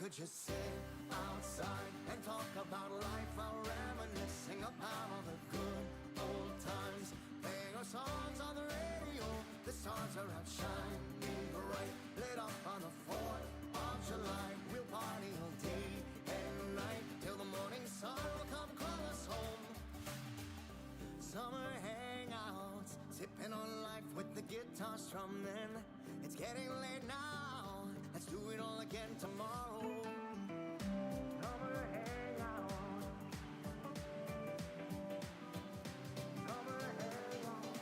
could just sit outside and talk about life while reminiscing about all the good old times. Playing our songs on the radio, the stars are out shining bright, lit up on the 4th of July. We'll party all day and night till the morning sun will come call us home. Summer hangouts, sipping on life with the guitar strumming. It's getting late now, let's do it all again tomorrow. Summer hangouts, summer hangouts.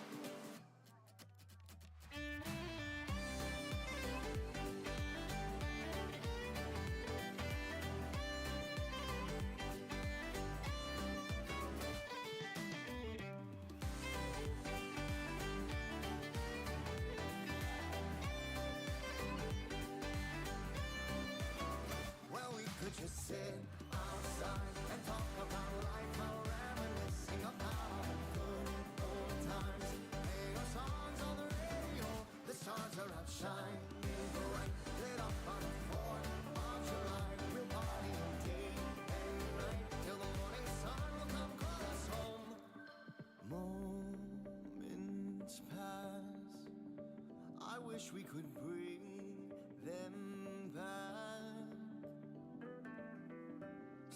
Just sit outside and talk about life while reminiscing about all the good old times. Playing our songs on the radio, the stars are out shining bright, lit up on the 4th of July. We'll party all day and night till the morning sun will come call us home. Moments pass, I wish we could bring them back.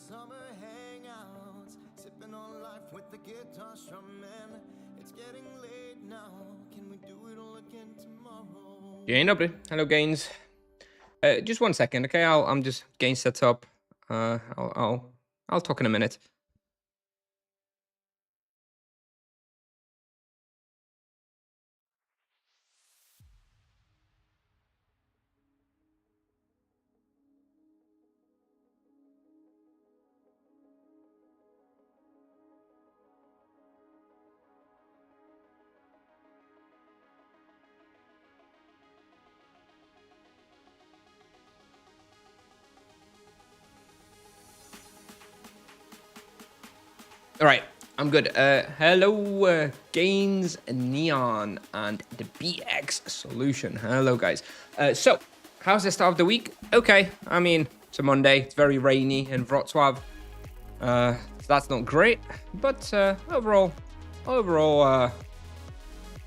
Summer hangouts, sipping on life with the guitar strumming. It's getting late now, can we do it all again tomorrow? Dzień dobry, hello Gains. Just 1 second, okay? I'm just getting set up. I'll talk in a minute. All right, I'm good. Hello, Gains, Neon, and the BX Solution. Hello, guys. So, how's the start of the week? Okay, I mean, it's a Monday. It's very rainy in Wrocław. So that's not great, but overall,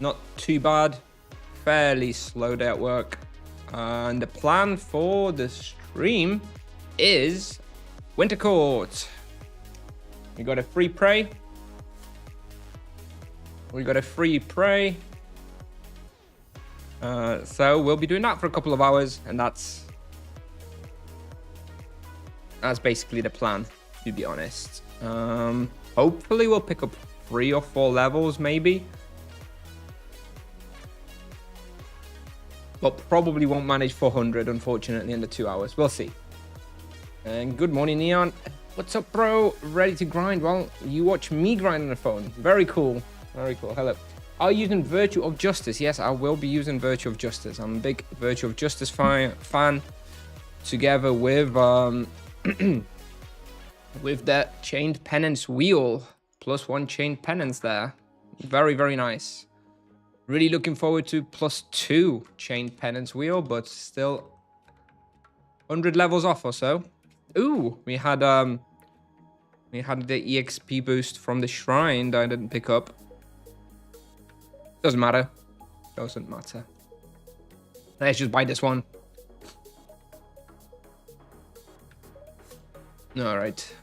not too bad. Fairly slow day at work. And the plan for the stream is Winter Court. We got a free prey. So we'll be doing that for a couple of hours, and that's basically the plan, to be honest. Hopefully we'll pick up 3 or 4 levels, maybe. But probably won't manage 400, unfortunately, under 2 hours. We'll see. And good morning, Neon. What's up, bro? Ready to grind? Well, you watch me grind on the phone. Very cool. Very cool. Hello. Are you using Virtue of Justice? Yes, I will be using Virtue of Justice. I'm a big Virtue of Justice fan. Together with with the Chained Penance wheel. +1 Chained Penance there. Very, very nice. Really looking forward to +2 Chained Penance wheel, but still 100 levels off or so. Ooh, we had the EXP boost from the shrine that I didn't pick up. Doesn't matter. Doesn't matter. Let's just buy this one. All right.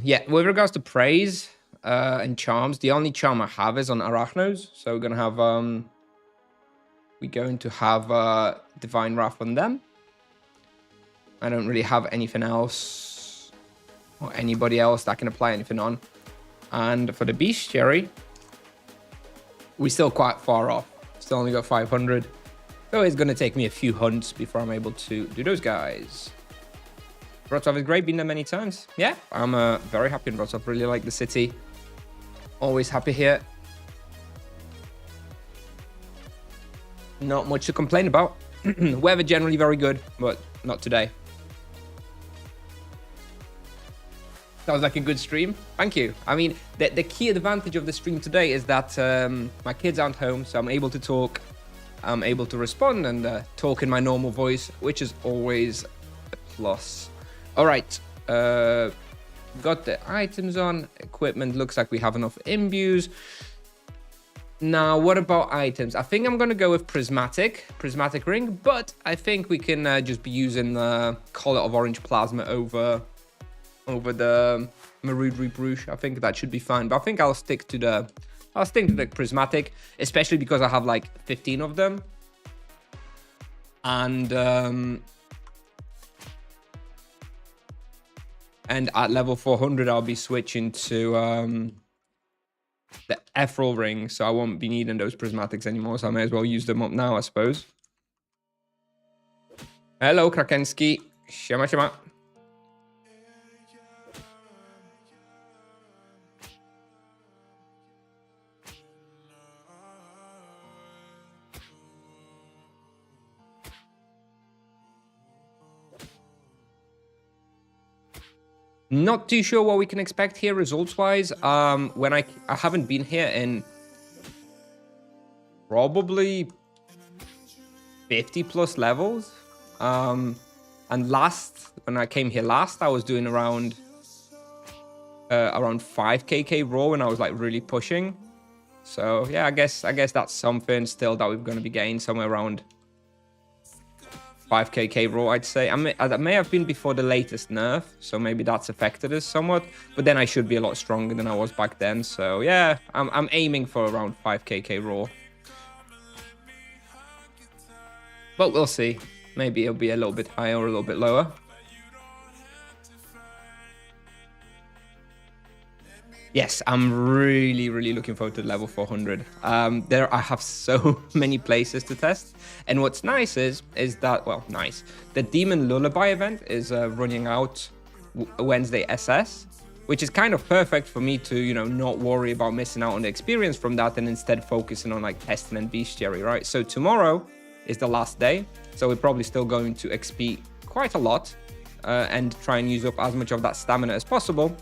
Yeah, with regards to praise and charms, the only charm I have is on Arachnos. So we're gonna have Divine Wrath on them. I don't really have anything else or anybody else that can apply anything on. And for the bestiary, we're still quite far off. Still only got 500. So it's going to take me a few hunts before I'm able to do those guys. Wrocław is great, been there many times. Yeah, I'm very happy in Wrocław. Really like the city. Always happy here. Not much to complain about. Weather generally very good, but not today. Sounds like a good stream. Thank you. I mean, the key advantage of the stream today is that my kids aren't home, so I'm able to talk I'm able to respond and talk in my normal voice, which is always a plus. All right, got the items on. Equipment looks like we have enough imbues. Now, what about items? I think I'm going to go with prismatic ring, but I think we can just be using the color of orange plasma over the Marud Rebruche. I think that should be fine, but I think I'll stick to the prismatic, especially because I have like 15 of them. And at level 400, I'll be switching to the ethereal ring, so I won't be needing those prismatics anymore, so I may as well use them up now, I suppose. Hello, Krakensky. Shema, shema. Not too sure what we can expect here results-wise. When I haven't been here in probably 50 plus levels. And when I came here last, I was doing around 5kk raw when I was like really pushing. So yeah, I guess that's something still that we're going to be getting somewhere around 5kk raw, I'd say. That may have been before the latest nerf, so maybe that's affected us somewhat. But then I should be a lot stronger than I was back then. So yeah, I'm aiming for around 5kk raw. But we'll see. Maybe it'll be a little bit higher or a little bit lower. Yes, I'm really, really looking forward to level 400. I have so many places to test. And what's nice is that, well, nice. The Demon Lullaby event is running out Wednesday SS, which is kind of perfect for me to, you know, not worry about missing out on the experience from that and instead focusing on like testing and bestiary, right? So tomorrow is the last day. So we're probably still going to XP quite a lot and try and use up as much of that stamina as possible.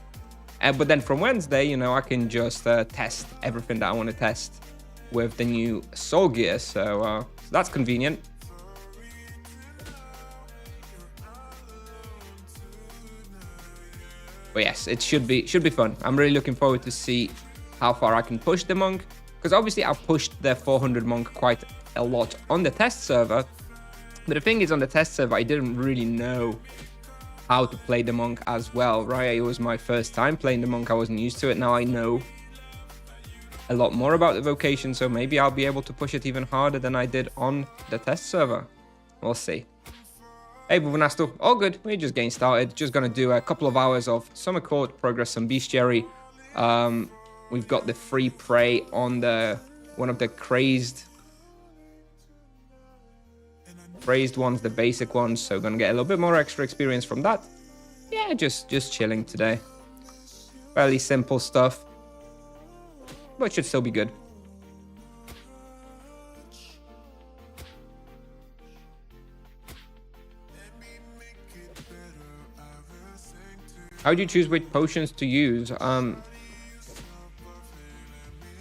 But then from Wednesday, you know, I can just test everything that I want to test with the new soul gear. So that's convenient. But yes, it should be fun. I'm really looking forward to see how far I can push the monk, because obviously I pushed the 400 monk quite a lot on the test server. But the thing is, on the test server, I didn't really know how to play the monk as well, right? It was my first time playing the monk. I wasn't used to it. Now I know a lot more about the vocation, so maybe I'll be able to push it even harder than I did on the test server. We'll see. Hey, Buvanasto, all good. We're just getting started. Just gonna do a couple of hours of Summer Court, progress some bestiary. We've got the free prey on one of the crazed ones, the basic ones, so gonna get a little bit more extra experience from that. Yeah, just chilling today. Fairly simple stuff, but should still be good. How do you choose which potions to use?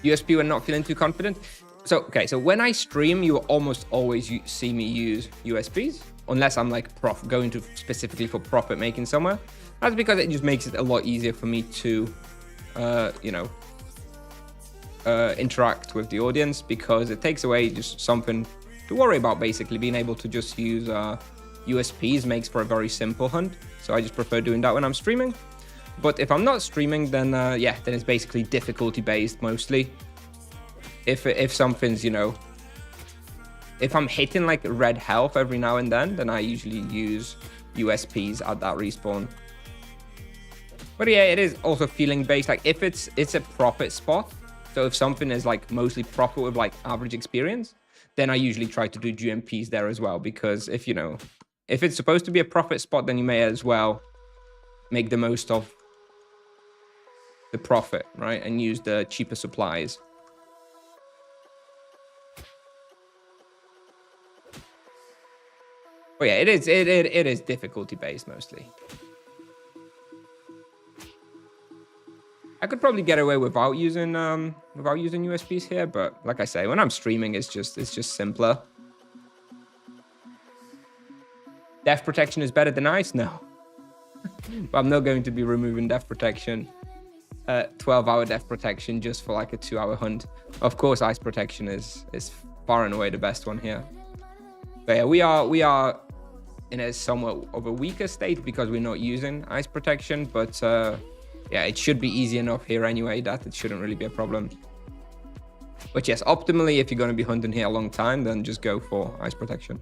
USP when not feeling too confident. So, okay, so when I stream, you will almost always see me use USPs, unless I'm like going to specifically for profit making somewhere. That's because it just makes it a lot easier for me to, interact with the audience, because it takes away just something to worry about, basically. Being able to just use USPs makes for a very simple hunt, so I just prefer doing that when I'm streaming. But if I'm not streaming, then then it's basically difficulty based mostly. If something's, you know, if I'm hitting like red health every now and then I usually use USPs at that respawn. But yeah, it is also feeling based. Like if it's a profit spot, so if something is like mostly profit with like average experience, then I usually try to do GMPs there as well, because if it's supposed to be a profit spot, then you may as well make the most of the profit, right, and use the cheaper supplies. But yeah, it is difficulty based mostly. I could probably get away without using USPs here, but like I say, when I'm streaming, it's just simpler. Death protection is better than ice? No. But I'm not going to be removing death protection. 12-hour death protection just for like a 2-hour hunt. Of course, ice protection is far and away the best one here. But yeah, we are in a somewhat of a weaker state because we're not using ice protection. But yeah, it should be easy enough here anyway that it shouldn't really be a problem. But yes, optimally, if you're going to be hunting here a long time, then just go for ice protection.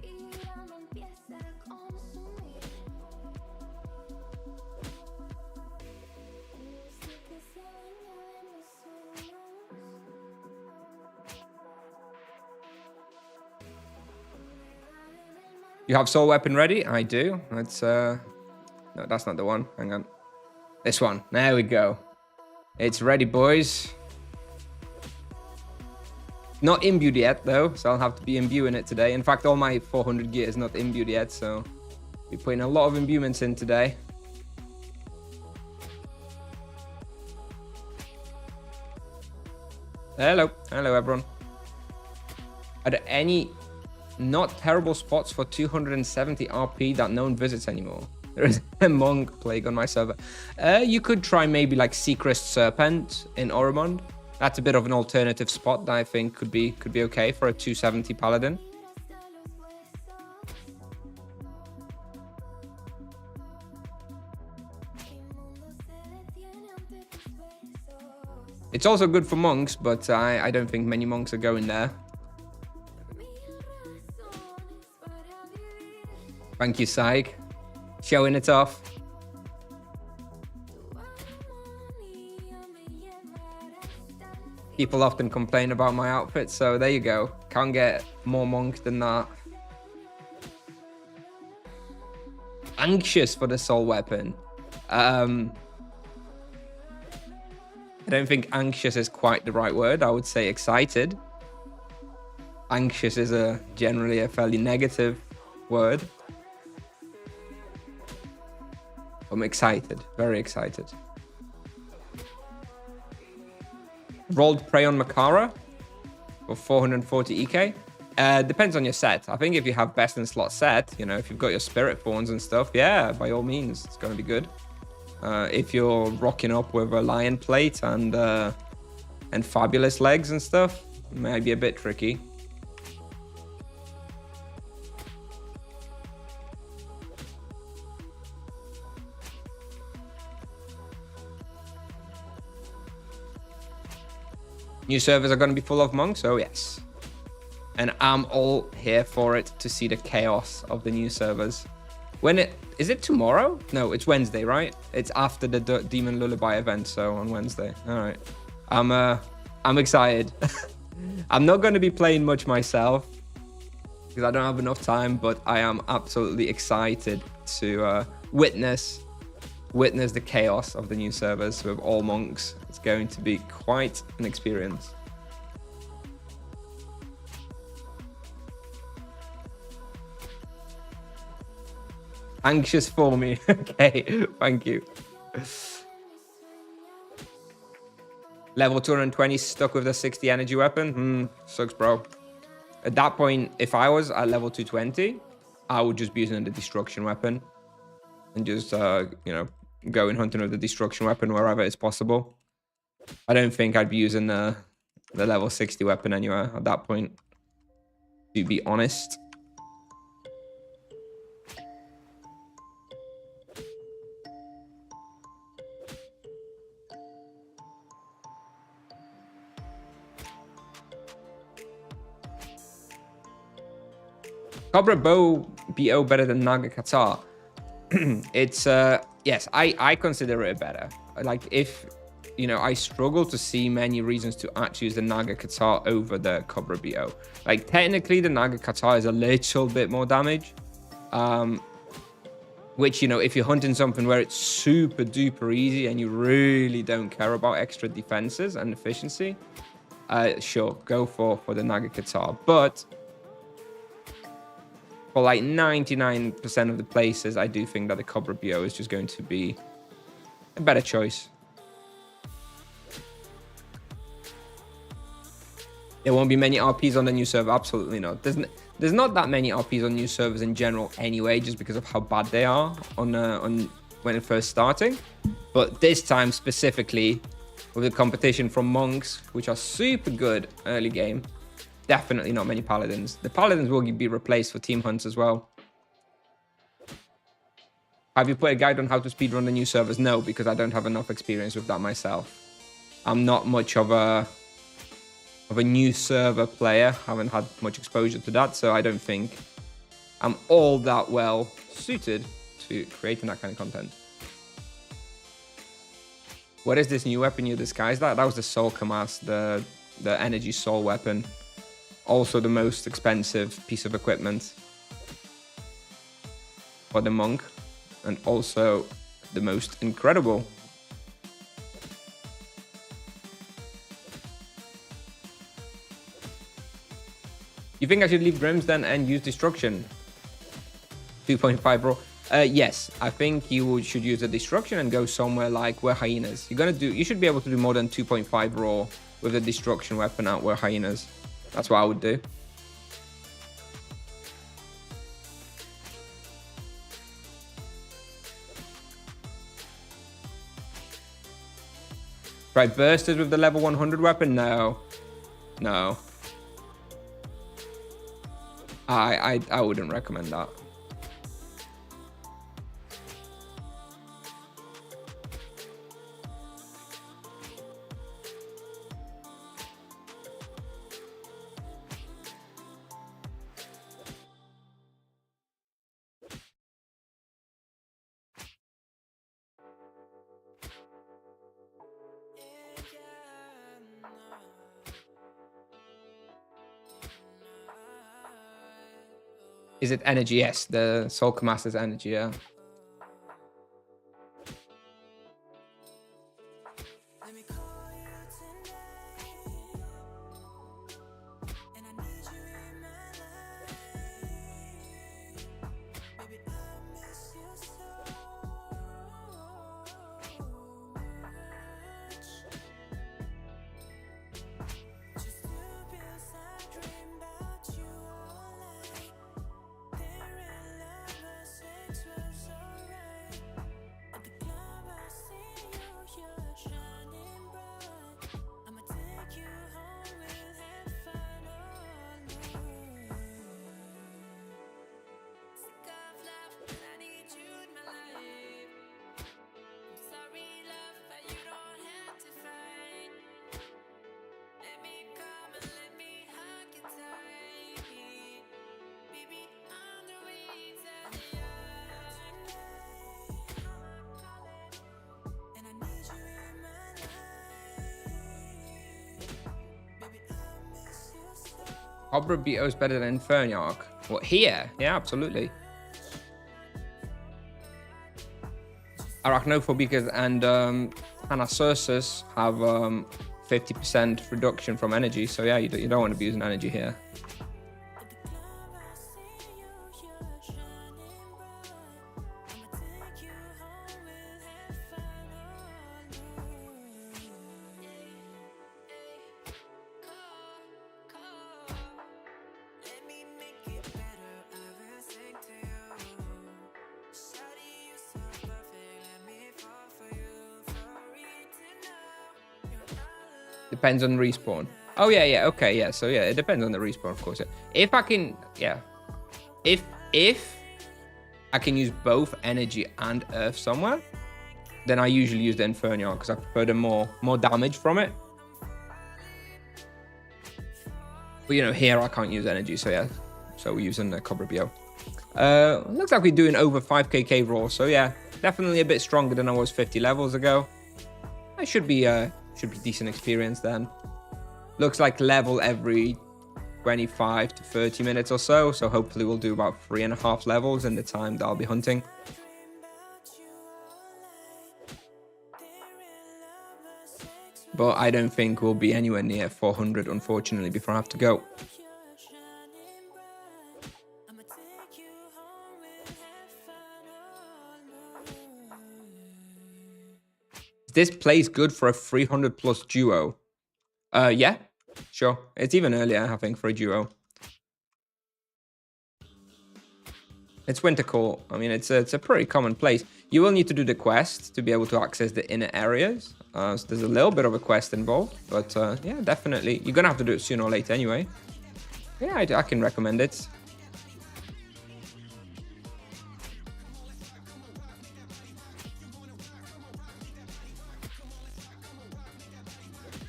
You have soul weapon ready? I do. That's no, that's not the one. Hang on. This one. There we go. It's ready, boys. Not imbued yet, though, so I'll have to be imbuing it today. In fact, all my 400 gear is not imbued yet, so we're putting a lot of imbuements in today. Hello. Hello, everyone. Are there any not terrible spots for 270 RP that no one visits anymore? There is a monk plague on my server. You could try maybe like Seacrest Serpent in Oromond. That's a bit of an alternative spot that I think could be okay for a 270 Paladin. It's also good for monks, but I don't think many monks are going there. Thank you, Syke. Showing it off. People often complain about my outfit, so there you go. Can't get more monk than that. Anxious for the soul weapon. I don't think anxious is quite the right word. I would say excited. Anxious is generally a fairly negative word. I'm excited, very excited. Rolled Prey on Makara for 440 EK. Depends on your set. I think if you have best in slot set, you know, if you've got your spirit fawns and stuff, yeah, by all means, it's going to be good. If you're rocking up with a lion plate and fabulous legs and stuff, it might be a bit tricky. New servers are going to be full of monks, oh yes. And I'm all here for it to see the chaos of the new servers. Is it tomorrow? No, it's Wednesday, right? It's after the Demon Lullaby event, so on Wednesday. All right. I'm excited. I'm not going to be playing much myself because I don't have enough time, but I am absolutely excited to witness the chaos of the new servers with all monks. It's going to be quite an experience. Anxious for me. Okay, thank you. Level 220 stuck with the 60 energy weapon. Sucks, bro. At that point, if I was at level 220, I would just be using the destruction weapon and just, you know, going hunting with the destruction weapon wherever it's possible. I don't think I'd be using the level 60 weapon anywhere at that point, to be honest. Cobra Bow BO better than Naga Katar. It's yes, I consider it better. Like, if you know, I struggle to see many reasons to actually use the Naga Katar over the Cobra BO. Like, technically the Naga Katar is a little bit more damage, which, you know, if you're hunting something where it's super duper easy and you really don't care about extra defenses and efficiency, sure, go for the Naga Katar. But for like 99% of the places, I do think that the Cobra BO is just going to be a better choice. There won't be many RPs on the new server. Absolutely not. There's not that many RPs on new servers in general anyway, just because of how bad they are on when it first starting. But this time specifically, with the competition from monks, which are super good early game, definitely not many paladins. The paladins will be replaced for team hunts as well. Have you put a guide on how to speedrun the new servers? No, because I don't have enough experience with that myself. I'm not much of a new server player. Haven't had much exposure to that, so I don't think I'm all that well suited to creating that kind of content. What is this new weapon you disguised? That was the Soul Kamas, the energy soul weapon. Also the most expensive piece of equipment for the monk. And also the most incredible. You think I should leave Grims then and use Destruction? 2.5 raw. Yes, I think you should use the Destruction and go somewhere like where Hyenas. You should be able to do more than 2.5 raw with the Destruction weapon out where Hyenas. That's what I would do. Try bursters with the level 100 weapon? No. No. I wouldn't recommend that. Is it energy? Yes, the Soul Kamas is energy, yeah. Cobra BO is better than Inferniarch. What, here? Yeah, absolutely. Arachnophobicas and Anasursus have 50% reduction from energy. So yeah, you don't want to be using energy here. Depends on respawn. Oh yeah, okay, yeah. So yeah, it depends on the respawn, of course. Yeah. If I can, yeah. If I can use both energy and earth somewhere, then I usually use the Inferniarch because I prefer the more damage from it. But you know, here I can't use energy, so yeah. So we're using the Cobra BO. Looks like we're doing over 5kk raw, so yeah, definitely a bit stronger than I was 50 levels ago. I should be decent experience then. Looks like level every 25 to 30 minutes or so. So hopefully we'll do about 3.5 levels in the time that I'll be hunting. But I don't think we'll be anywhere near 400, unfortunately, before I have to go. This plays good for a 300 plus duo. Yeah, sure. It's even earlier, I think, for a duo. It's Winter Court. I mean, it's a pretty common place. You will need to do the quest to be able to access the inner areas. So there's a little bit of a quest involved, but yeah, definitely. You're gonna have to do it sooner or later anyway. Yeah, I can recommend it.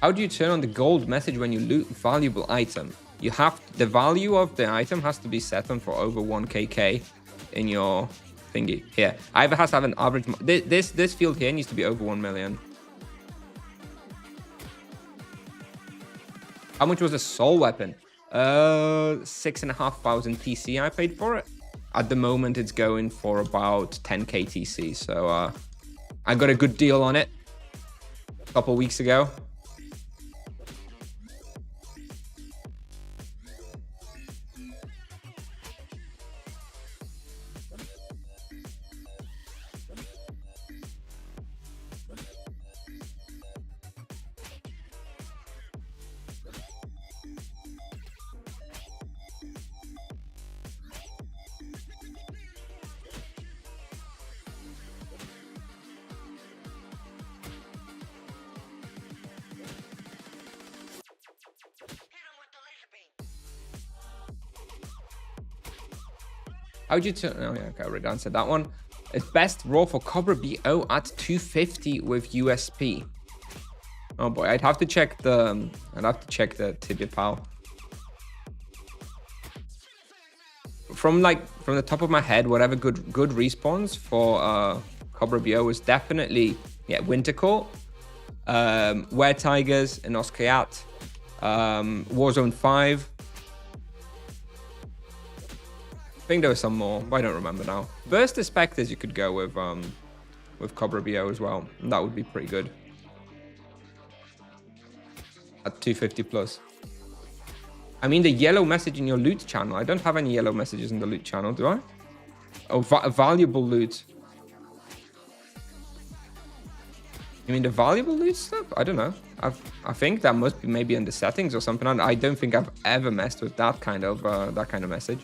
How do you turn on the gold message when you loot valuable item? You have the value of the item has to be set on for over 1kk in your thingy here. Either has to have an average. This field here needs to be over 1 million. How much was a soul weapon? 6,500 TC I paid for it. At the moment, it's going for about 10k TC. So I got a good deal on it a couple weeks ago. How'd you turn? Oh, yeah, okay, I already answered that one. It's best raw for Cobra BO at 250 with USP. Oh boy, I'd have to check the Tibia Pal. From the top of my head, whatever good respawns for Cobra BO is definitely Winter Court, Were Tigers, and Oskayat, Warzone 5. I think there was some more, but I don't remember now. Burst of Spectres you could go with Cobra BO as well. And that would be pretty good. At 250 plus. I mean, the yellow message in your loot channel. I don't have any yellow messages in the loot channel, do I? Oh, valuable loot. You mean the valuable loot stuff? I don't know. I think that must be maybe in the settings or something. I don't think I've ever messed with that kind of message.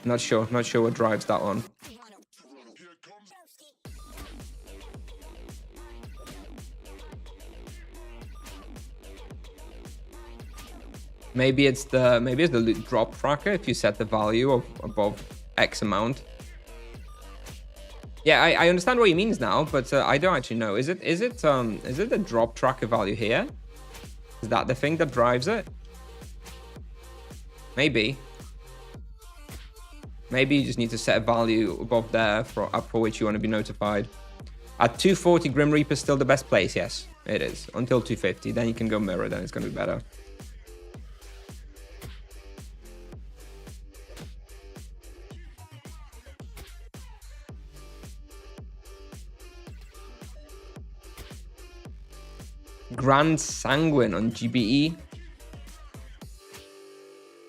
Not sure what drives that one. Maybe it's the loot drop tracker if you set the value of above X amount. Yeah, I understand what he means now, but I don't actually know. Is it the drop tracker value here? Is that the thing that drives it? Maybe. Maybe you just need to set a value above there for which you want to be notified. At 240, Grim Reaper is still the best place. Yes, it is. Until 250. Then you can go mirror. Then it's going to be better. Grand Sanguine on GBE.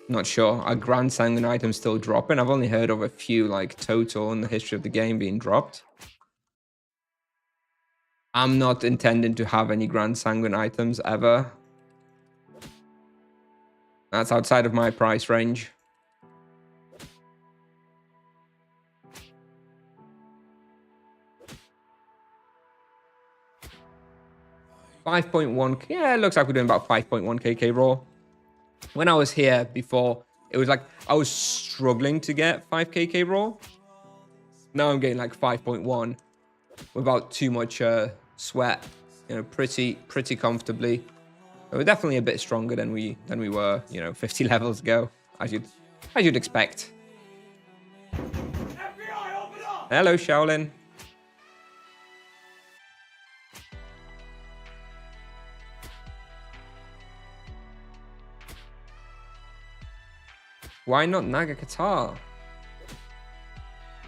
Not sure. Are Grand Sanguine items still dropping? I've only heard of a few like total in the history of the game being dropped. I'm not intending to have any Grand Sanguine items ever. That's outside of my price range. $5.1. Yeah, it looks like we're doing about 5.1 KK raw. When I was here before, it was like I was struggling to get 5kk raw. Now I'm getting like 5.1 without too much sweat. You know, pretty comfortably. But we're definitely a bit stronger than we were, 50 levels ago, as you'd expect. FBI, open up! Hello, Shaolin. Why not Naga Qatar?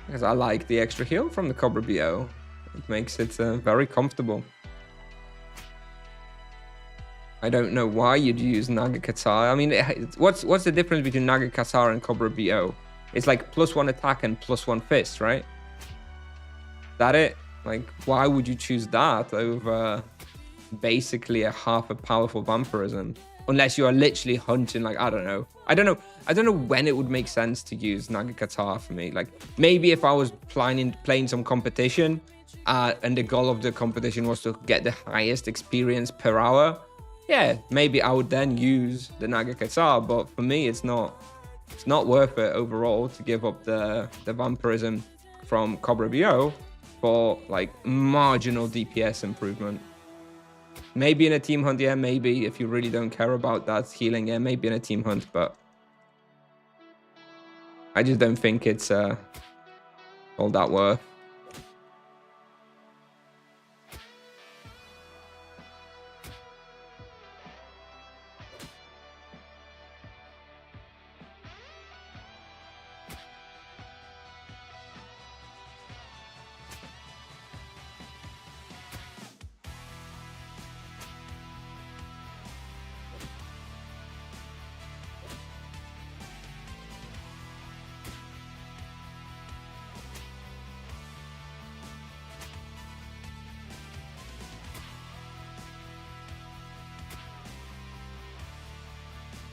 Because I like the extra heal from the Cobra BO. It makes it very comfortable. I don't know why you'd use Naga Qatar. I mean, what's the difference between Naga Qatar and Cobra BO? It's like +1 attack and +1 fist, right? Is that it? Like, why would you choose that over basically a half a powerful vampirism? unless you are literally hunting, like, I don't know when it would make sense to use Nagakata for me. Like, maybe if I was playing some competition, and the goal of the competition was to get the highest experience per hour, yeah, maybe I would then use the Nagakata. But for me, it's not worth it overall to give up the vampirism from Cobra BO for like marginal DPS improvement. Maybe in a team hunt, yeah, maybe if you really don't care about that healing, yeah, maybe in a team hunt, but I just don't think it's all that worth.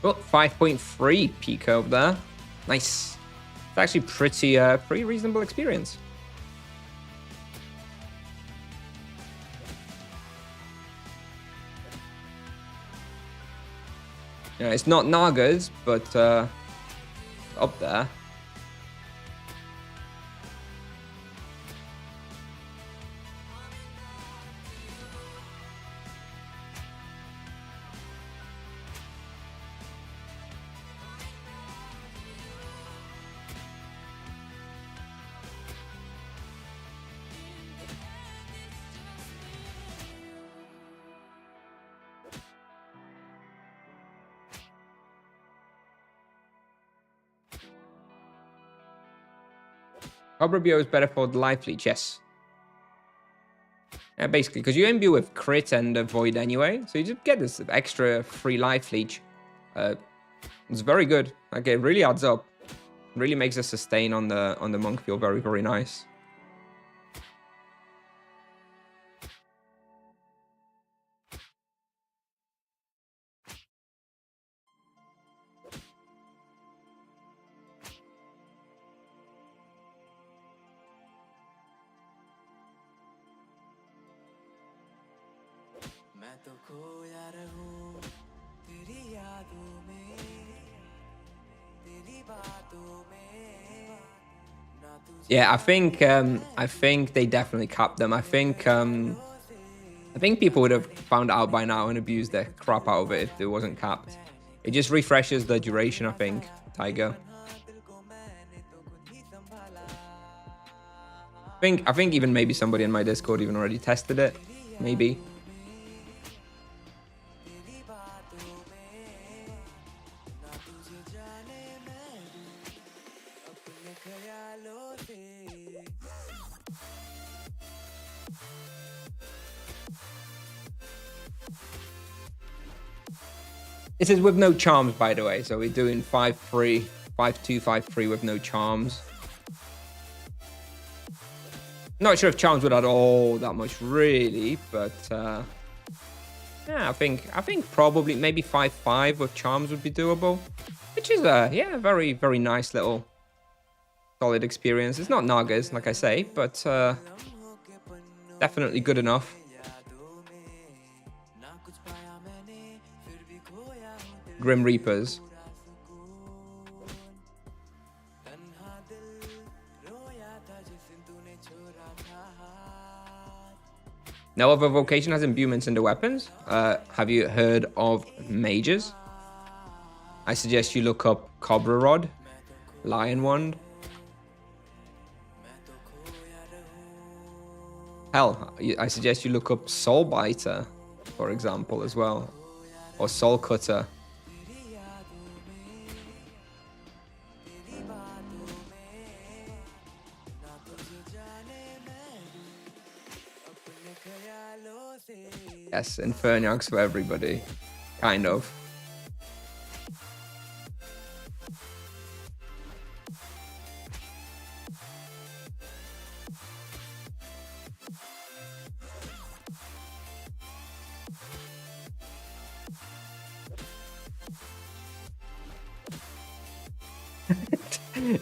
Oh, 5.3 peak over there. Nice. It's actually pretty reasonable experience. Yeah, it's not Naga's, but up there. Cobra BO is better for the life leech, yes. Yeah, basically, because you imbue with crit and void anyway, so you just get this extra free life leech. It's very good. Like, it really adds up. Really makes the sustain on the monk feel very, very nice. Yeah, I think they definitely capped them. I think people would have found out by now and abused the crap out of it if it wasn't capped. It just refreshes the duration, I think, Tiger. I think even maybe somebody in my Discord even already tested it. Maybe. This is with no charms, by the way. So we're doing 5-3, 5-2, 5-3 with no charms. Not sure if charms would add all that much, really, but yeah, I think probably maybe 5-5 with charms would be doable, which is yeah, very, very nice little solid experience. It's not Naga's, like I say, but definitely good enough. Grim Reapers. No other vocation has imbuements in the weapons. Have you heard of mages? I suggest you look up Cobra Rod, Lion Wand. Hell, I suggest you look up Soul Biter, for example, as well, or Soul Cutter. Yes, Inferniacs for everybody, kind of.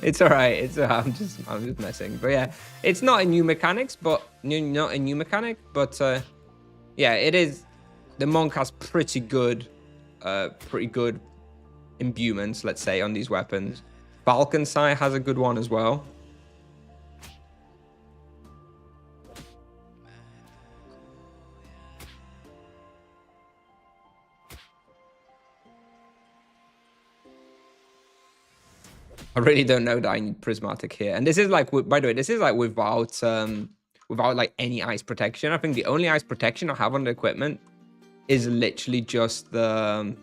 It's all right. I'm just messing. But yeah, it's not a new mechanics, but not a new mechanic. But yeah, it is. The monk has pretty good imbuements, let's say, on these weapons. Falcon Sai has a good one as well. I really don't know that I need prismatic here. And this is like, by the way, this is like without like any ice protection. I think the only ice protection I have on the equipment is literally just the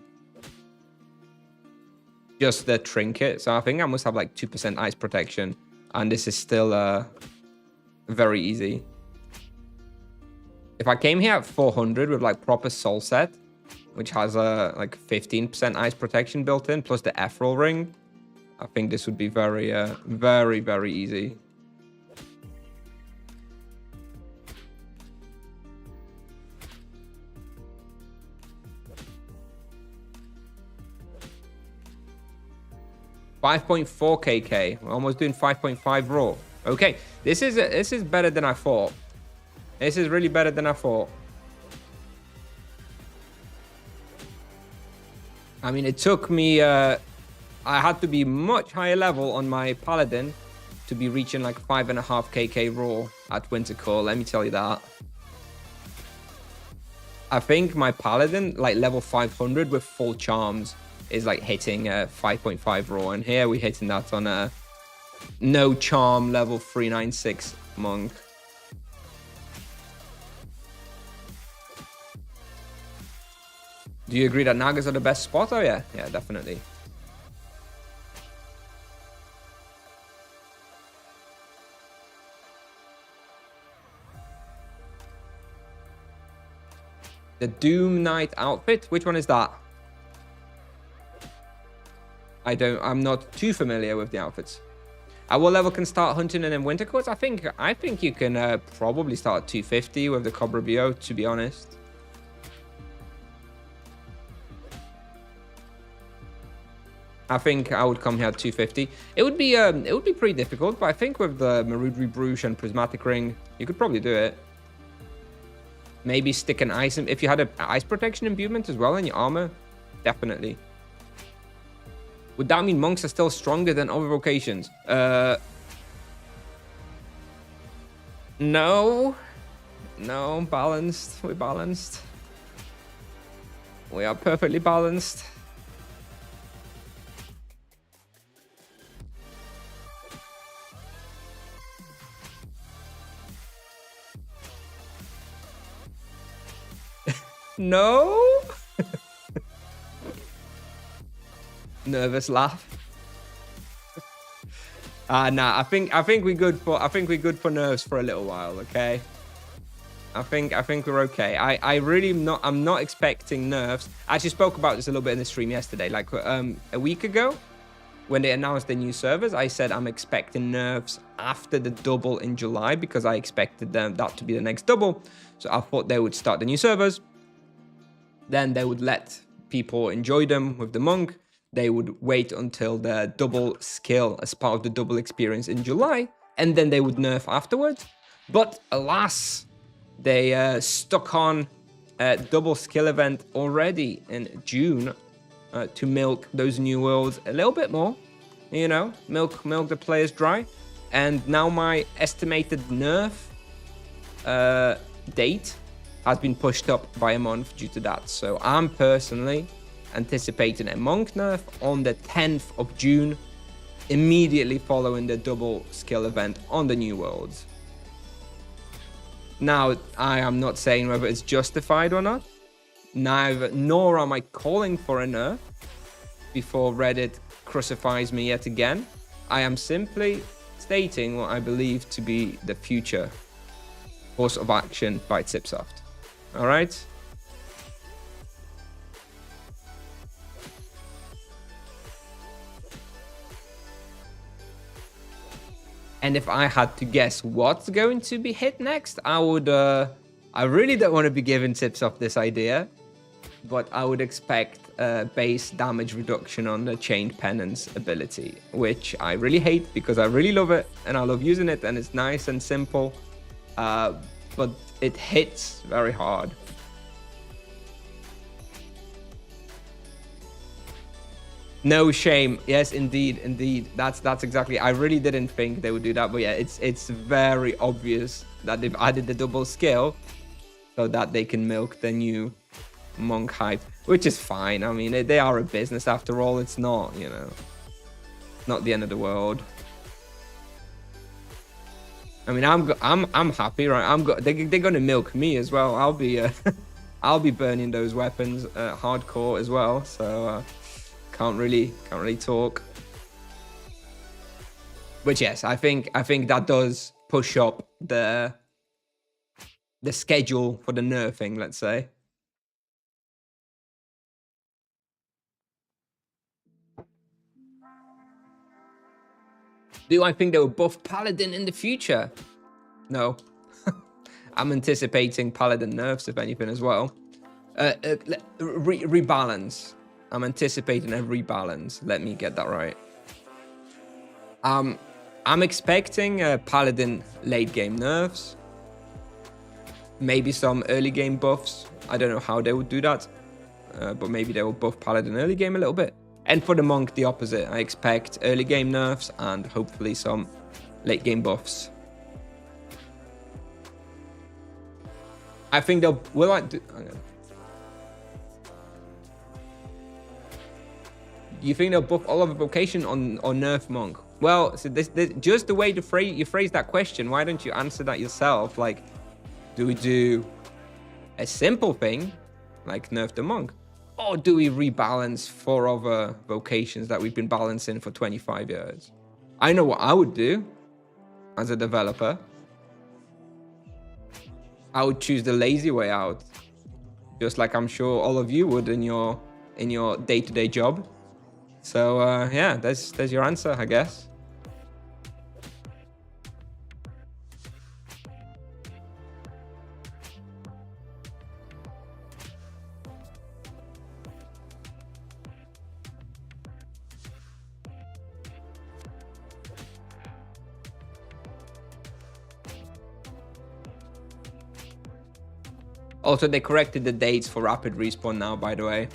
trinket. So I think I must have like 2% ice protection, and this is still very easy. If I came here at 400 with like proper soul set, which has a like 15% ice protection built in, plus the ethereal ring, I think this would be very, very, very easy. $5.4 KK. We're almost doing 5.5 raw. Okay, this is better than I thought. This is really better than I thought. I mean, it took me. I had to be much higher level on my Paladin to be reaching like 5.5 KK raw at Winter Core. Let me tell you that. I think my Paladin, like level 500 with full charms, is like hitting 5.5 raw. And here we're hitting that on a no charm level 396 monk. Do you agree that Nagas are the best spot? Oh yeah, yeah, definitely. The Doom Knight outfit, which one is that? I'm not too familiar with the outfits. At what level can start hunting and in winter coats? I think you can probably start at 250 with the Cobra BO, to be honest. I think I would come here at 250. It would be pretty difficult, but I think with the Marudri Bruges and Prismatic Ring, you could probably do it. Maybe stick an ice, if you had an ice protection imbuement as well in your armor, definitely. Would that mean monks are still stronger than other vocations? No, balanced. We're balanced. We are perfectly balanced. No. Nervous laugh. Nah. I think we're good for nerves for a little while. Okay. I think we're okay. I'm not expecting nerfs. I actually spoke about this a little bit in the stream yesterday. Like a week ago, when they announced the new servers, I said I'm expecting nerfs after the double in July because I expected that to be the next double. So I thought they would start the new servers. Then they would let people enjoy them with the monk. They would wait until the double skill as part of the double experience in July, and then they would nerf afterwards. But alas, they stuck on a double skill event already in June to milk those new worlds a little bit more. You know, milk the players dry. And now my estimated nerf date has been pushed up by a month due to that. So I'm personally anticipating a monk nerf on the 10th of June, immediately following the double skill event on the new worlds. Now, I am not saying whether it's justified or not, nor am I calling for a nerf before Reddit crucifies me yet again. I am simply stating what I believe to be the future course of action by Tipsoft. All right. And if I had to guess what's going to be hit next, I would, I really don't want to be giving Tipsoft this idea, but I would expect base damage reduction on the Chained Penance ability, which I really hate because I really love it and I love using it and it's nice and simple, but it hits very hard. No shame. Yes, indeed. That's exactly. I really didn't think they would do that, but yeah, it's very obvious that they've added the double skill so that they can milk the new monk hype, which is fine. I mean, they are a business after all. It's not, you know, not the end of the world. I mean, I'm happy, right? They're gonna milk me as well. I'll be I'll be burning those weapons hardcore as well. So can't really talk. But yes, I think that does push up the schedule for the nerfing, let's say. Do I think they will buff Paladin in the future? No. I'm anticipating Paladin nerfs, if anything, as well. Rebalance. I'm anticipating a rebalance. Let me get that right. I'm expecting Paladin late game nerfs. Maybe some early game buffs. I don't know how they would do that. But maybe they will buff Paladin early game a little bit. And for the monk, the opposite. I expect early game nerfs and hopefully some late game buffs. I think they'll... Will I do... Okay. You think they'll buff all of Vocation on nerf monk? Well, so this just the way you phrase that question, why don't you answer that yourself? Like, do we do a simple thing, like nerf the monk? Or do we rebalance 4 other vocations that we've been balancing for 25 years? I know what I would do as a developer. I would choose the lazy way out. Just like I'm sure all of you would in your day-to-day job. So yeah, there's your answer, I guess. Also, they corrected the dates for rapid respawn now, by the way.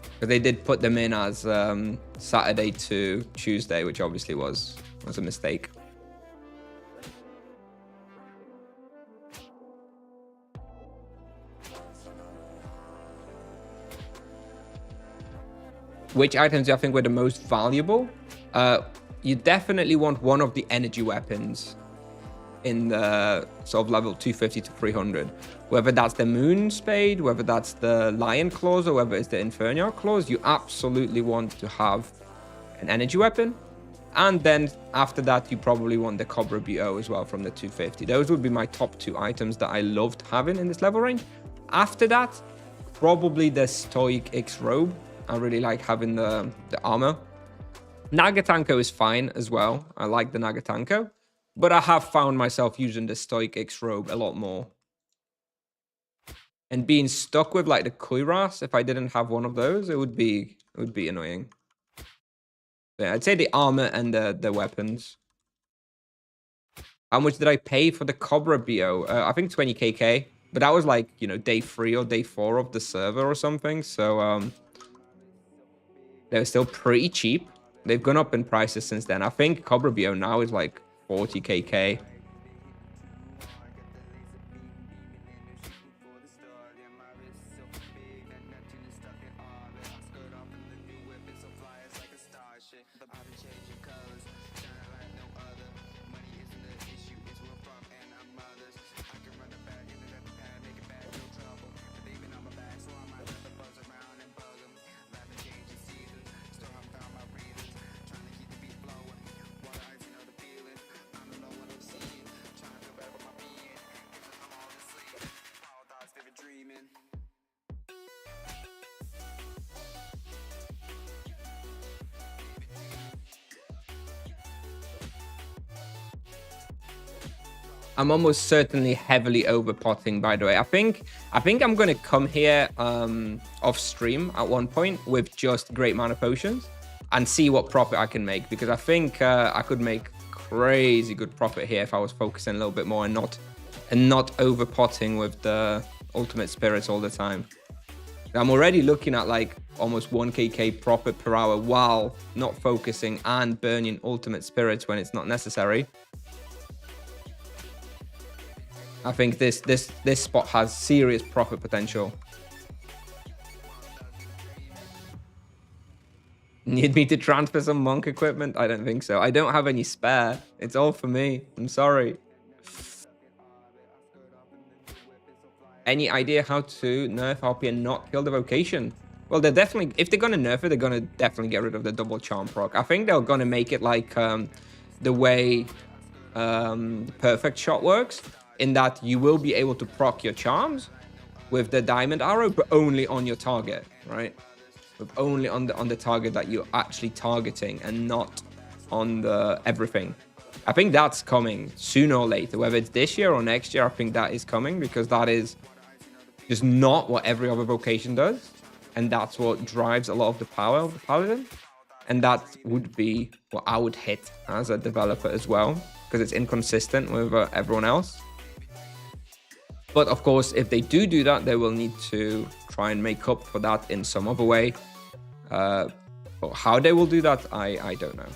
Because they did put them in as Saturday to Tuesday, which obviously was a mistake. Which items do I think were the most valuable? You definitely want one of the energy weapons in the sort of level 250 to 300. Whether that's the Moon Spade, whether that's the Lion Claws, or whether it's the Infernial Claws, you absolutely want to have an energy weapon. And then after that, you probably want the Cobra BO as well from the 250. Those would be my top 2 items that I loved having in this level range. After that, probably the Stoic X Robe. I really like having the armor. Nagatanko is fine as well. I like the Nagatanko. But I have found myself using the Stoic X Robe a lot more. And being stuck with like the Kuiras, if I didn't have one of those, it would be annoying. Yeah, I'd say the armor and the weapons. How much did I pay for the Cobra BO? I think 20kk. But that was like, you know, day 3 or day 4 of the server or something. So they were still pretty cheap. They've gone up in prices since then. I think Cobra BO now is like 40kk. I'm almost certainly heavily over potting, by the way. I think I'm gonna come here off stream at one point with just great mana potions and see what profit I can make, because I think I could make crazy good profit here if I was focusing a little bit more and not over potting with the ultimate spirits all the time. I'm already looking at like almost 1kk profit per hour while not focusing and burning ultimate spirits when it's not necessary. I think this spot has serious profit potential. Need me to transfer some monk equipment? I don't think so. I don't have any spare. It's all for me. I'm sorry. Any idea how to nerf RP and not kill the vocation? Well, they're definitely, if they're going to nerf it, they're going to definitely get rid of the double charm proc. I think they're going to make it like the way perfect shot works, in that you will be able to proc your charms with the diamond arrow, but only on your target, right? With only on the target that you're actually targeting and not on the everything. I think that's coming sooner or later, whether it's this year or next year. I think that is coming, because that is just not what every other vocation does, and that's what drives a lot of the power of the Paladin, and that would be what I would hit as a developer as well, because it's inconsistent with everyone else. But of course, if they do that, they will need to try and make up for that in some other way. But how they will do that, I don't know.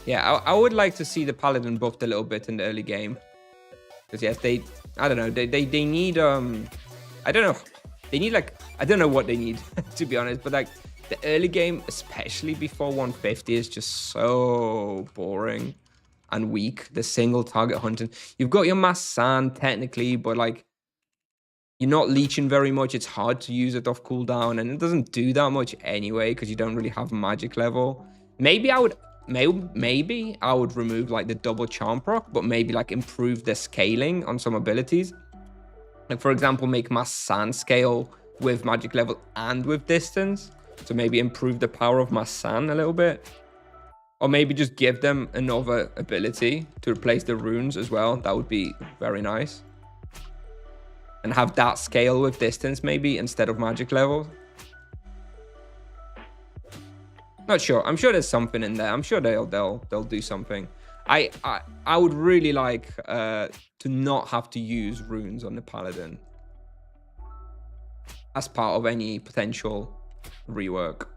Yeah, I would like to see the Paladin buffed a little bit in the early game. Because yes, I don't know, they need, I don't know, they need like, I don't know what they need, to be honest, but like the early game, especially before 150, is just so boring and weak. The single target hunting. You've got your mass sand technically, but like, you're not leeching very much. It's hard to use it off cooldown, and it doesn't do that much anyway, because you don't really have magic level. Maybe I would remove like the double charm proc, but maybe like improve the scaling on some abilities. Like for example, make mass sand scale with magic level and with distance. So maybe improve the power of mass sand a little bit. Or maybe just give them another ability to replace the runes as well. That would be very nice. And have that scale with distance maybe instead of magic level. Not sure. I'm sure there's something in there. I'm sure they'll do something. I would really like to not have to use runes on the Paladin as part of any potential rework.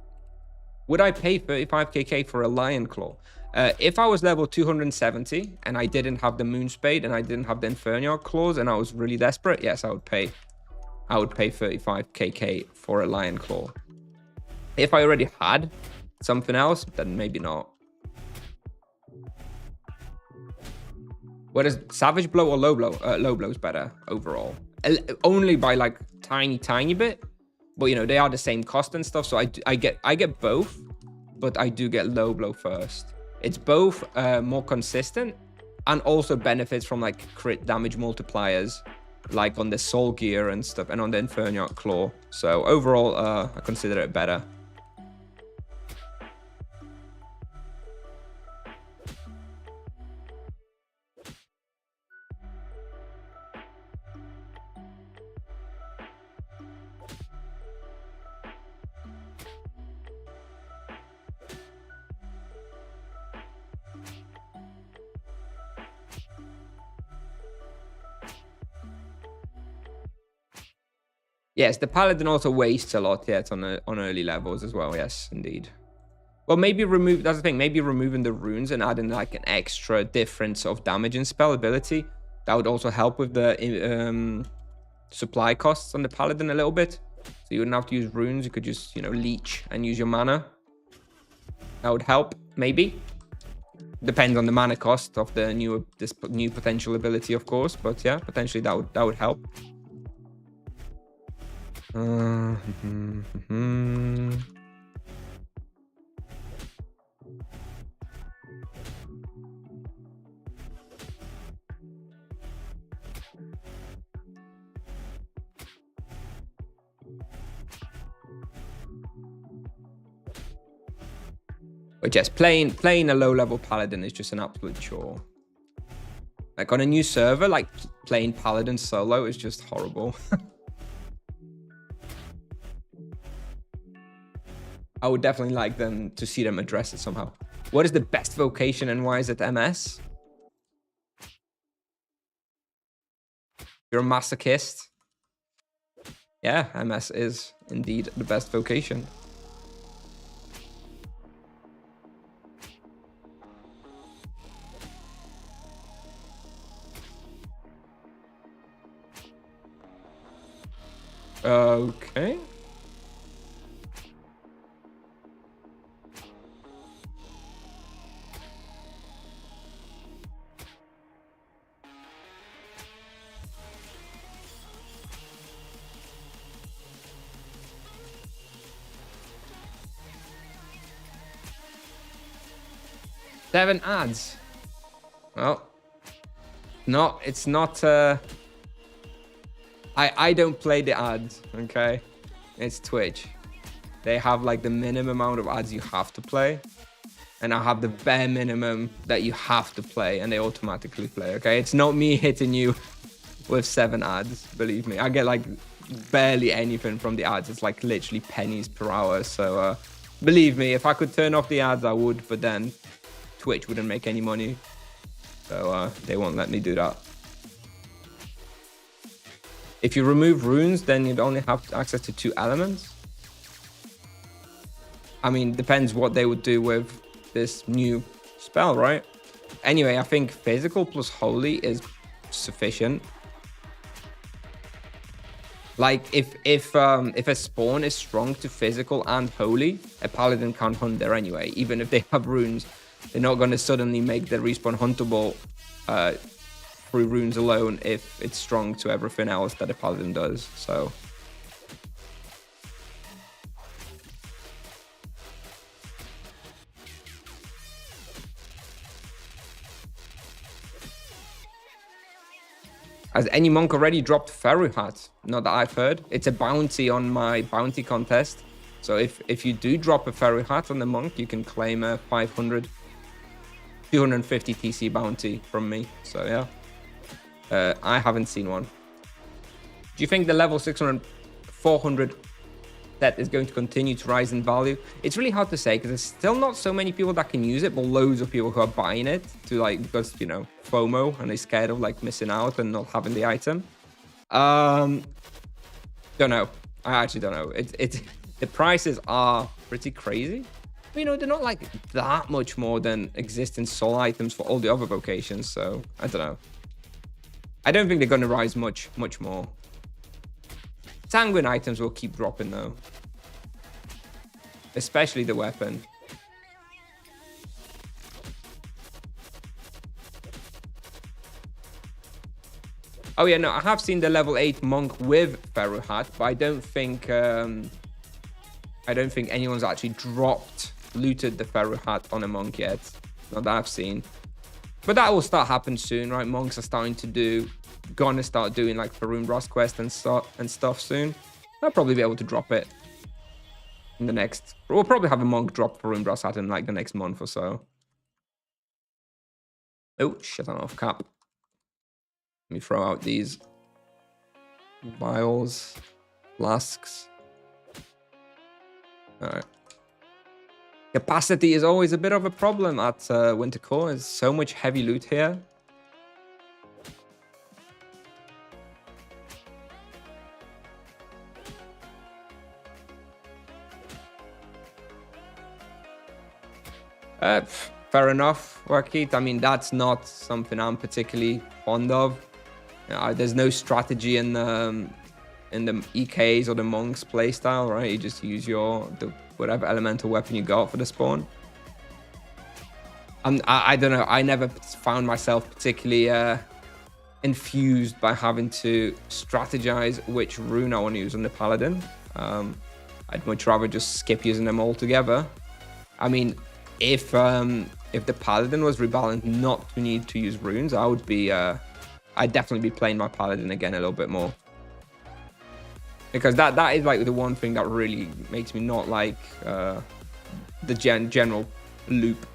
Would I pay 35kk for a Lion Claw? If I was level 270 and I didn't have the Moon Spade and I didn't have the Infernial Claws and I was really desperate, yes, I would pay 35kk for a Lion Claw. If I already had something else, then maybe not. Whereas Savage Blow or Low Blow? Low Blow is better overall. Only by like tiny bit. But you know, they are the same cost and stuff, so I get both, but I do get Low Blow first. It's both more consistent and also benefits from like crit damage multipliers, like on the Soul Gear and stuff, and on the Infernial Claw. So overall, I consider it better. Yes, the Paladin also wastes a lot yet on early levels as well. Yes, indeed. Well, maybe remove, that's the thing, maybe removing the runes and adding like an extra difference of damage and spell ability. That would also help with the supply costs on the Paladin a little bit. So you wouldn't have to use runes, you could just, you know, leech and use your mana. That would help, maybe. Depends on the mana cost of the this new potential ability, of course. But yeah, potentially that would help. But yes, playing a low-level Paladin is just an absolute chore. Like on a new server, like playing Paladin solo is just horrible. I would definitely like them to see them address it somehow. What is the best vocation and why is it MS? You're a masochist. Yeah, MS is indeed the best vocation. Okay. Seven ads. Well, no, it's not. I don't play the ads. Okay, it's Twitch. They have like the minimum amount of ads you have to play, and I have the bare minimum that you have to play, and they automatically play. Okay, it's not me hitting you with 7 ads. Believe me, I get like barely anything from the ads. It's like literally pennies per hour. So believe me, if I could turn off the ads, I would. But then Twitch wouldn't make any money, so they won't let me do that. If you remove runes, then you'd only have access to 2 elements. I mean, depends what they would do with this new spell, right? Anyway, I think physical plus holy is sufficient. Like if a spawn is strong to physical and holy, a paladin can't hunt there anyway. Even if they have runes, they're not going to suddenly make the respawn huntable through runes alone if it's strong to everything else that a paladin does. So has any monk already dropped Feru Hat? Not that I've heard. It's a bounty on my bounty contest. So if you do drop a Feru Hat on the monk, you can claim a 250 TC bounty from me. So yeah. I haven't seen one. Do you think the level 400 set is going to continue to rise in value? It's really hard to say because there's still not so many people that can use it, but loads of people who are buying it to like, because, you know, FOMO, and they're scared of like missing out and not having the item. Don't know. I actually don't know. The prices are pretty crazy. But, you know, they're not like that much more than existing soul items for all the other vocations. So I don't know. I don't think they're going to rise much more. Sanguine items will keep dropping though. Especially the weapon. Oh yeah, no, I have seen the level 8 monk with Feru Hat, but I don't think anyone's actually looted the Feru Hat on a monk yet. Not that I've seen. But that will start happening soon, right? Monks are gonna start doing like Faroon Ross quest and stuff soon. I'll probably be able to drop it in the next. We'll probably have a monk drop Faroon Ross hat in like the next month or so. Oh shit! I'm off cap. Let me throw out these vials, flasks. All right. Capacity is always a bit of a problem at Winter Core. There's so much heavy loot here. Fair enough, Warkeet. I mean, that's not something I'm particularly fond of. There's no strategy in the EKs or the monks playstyle, right? You just use whatever elemental weapon you got for the spawn. I don't know. I never found myself particularly infused by having to strategize which rune I want to use on the paladin. I'd much rather just skip using them altogether. I mean, if the paladin was rebalanced not to need to use runes, I'd definitely be playing my paladin again a little bit more. Because that is like the one thing that really makes me not like the general loop,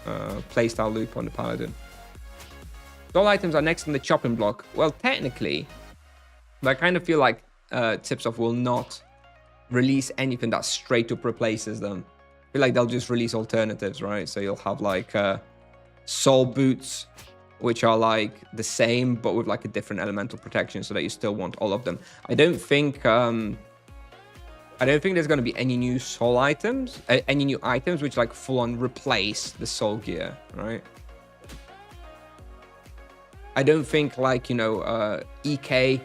playstyle loop on the Paladin. All items are next on the chopping block. Well, technically, but I kind of feel like Tipsoft will not release anything that straight up replaces them. I feel like they'll just release alternatives, right? So you'll have like soul boots, which are like the same but with like a different elemental protection, so that you still want all of them. I don't think there's going to be any new soul items, any new items which like full on replace the soul gear, right? I don't think like, you know, EK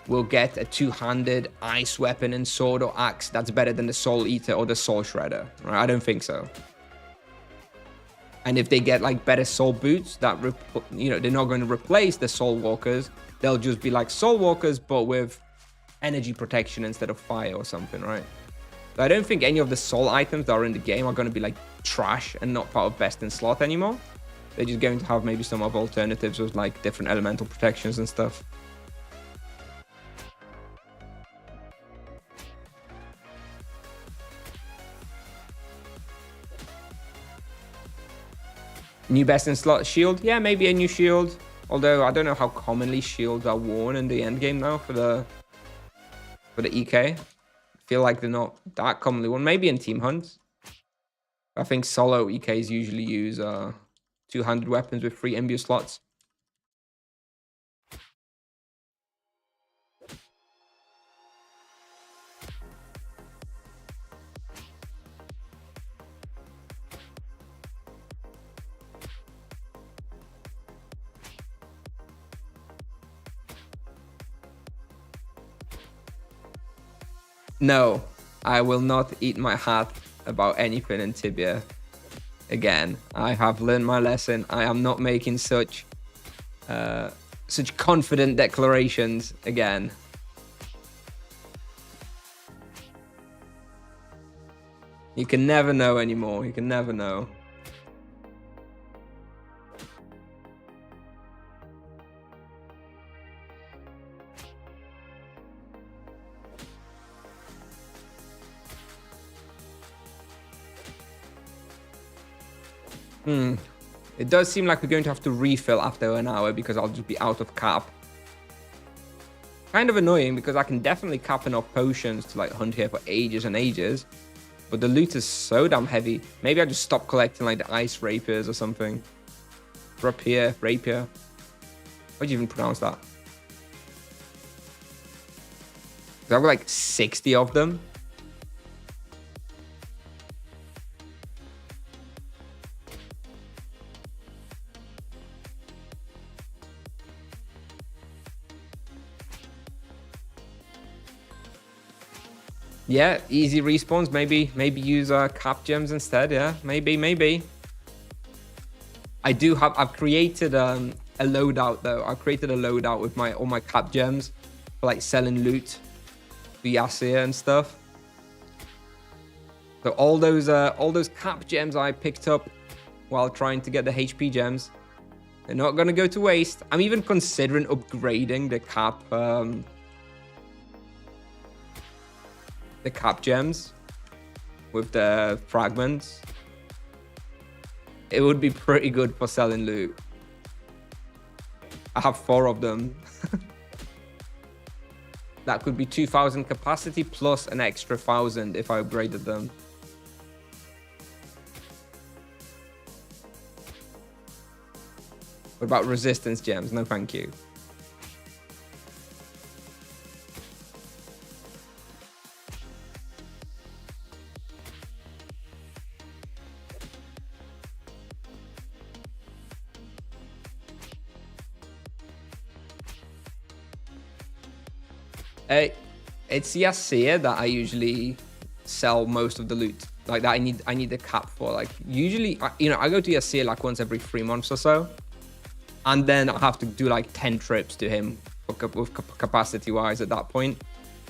will get a two-handed ice weapon and sword or axe that's better than the Soul Eater or the Soul Shredder, right? I don't think so. And if they get like better soul boots that, you know, they're not going to replace the Soul Walkers. They'll just be like Soul Walkers, but with energy protection instead of fire or something, right? So I don't think any of the soul items that are in the game are going to be like trash and not part of best in slot anymore. They're just going to have maybe some other alternatives with like different elemental protections and stuff. New best in slot shield? Yeah, maybe a new shield. Although I don't know how commonly shields are worn in the end game now for the EK. I feel like they're not that commonly worn. Maybe in team hunts. I think solo EKs usually use 200 weapons with 3 imbue slots. No, I will not eat my hat about anything in Tibia again. I have learned my lesson. I am not making such confident declarations again. You can never know anymore. You can never know. It does seem like we're going to have to refill after an hour because I'll just be out of cap. Kind of annoying because I can definitely cap enough potions to like hunt here for ages and ages. But the loot is so damn heavy. Maybe I just stop collecting like the ice rapiers or something. Rapier. How do you even pronounce that? I've got like 60 of them. Yeah, easy respawns. Maybe use cap gems instead. Yeah, maybe. I've created a loadout though. I've created a loadout with all my cap gems for like selling loot for Yasir and stuff. So all those cap gems I picked up while trying to get the HP gems, they're not gonna go to waste. I'm even considering upgrading the cap gems with the fragments. It would be pretty good for selling loot. I have 4 of them. That could be 2,000 capacity plus an extra 1,000 if I upgraded them. What about resistance gems? No, thank you. It's Yasir that I usually sell most of the loot. Like that I need a cap for. Like usually, you know, I go to Yasir like once every 3 months or so. And then I have to do like 10 trips to him with capacity wise at that point.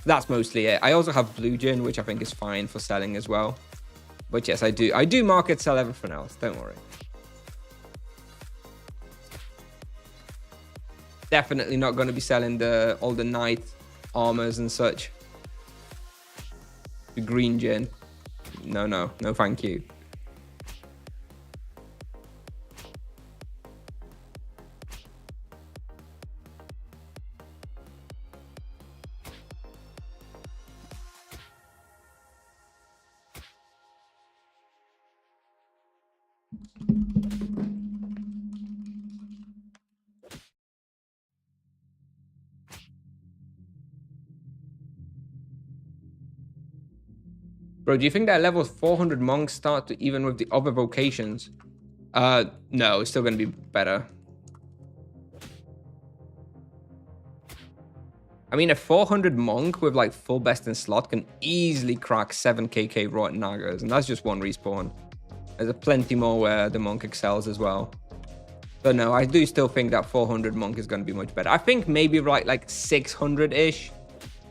That's mostly it. I also have Blue Gin, which I think is fine for selling as well. But yes, I do market sell everything else. Don't worry. Definitely not going to be selling all the knight armors and such. The green gin. No, thank you. Bro, do you think that level 400 monks start to even with the other vocations? No, it's still going to be better. I mean, a 400 monk with like full best in slot can easily crack 7 KK Rotten Nagas, and that's just one respawn. There's plenty more where the monk excels as well. But no, I do still think that 400 monk is going to be much better. I think maybe right like 600-ish.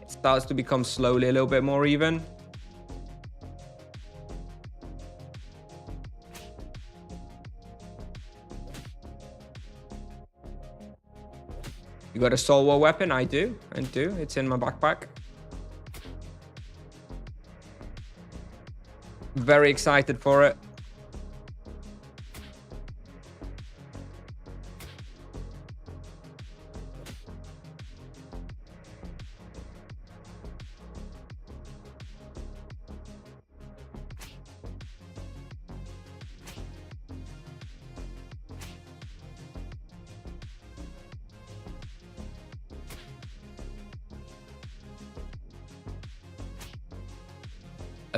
It starts to become slowly a little bit more even. You got a Soul War weapon? I do. It's in my backpack. Very excited for it.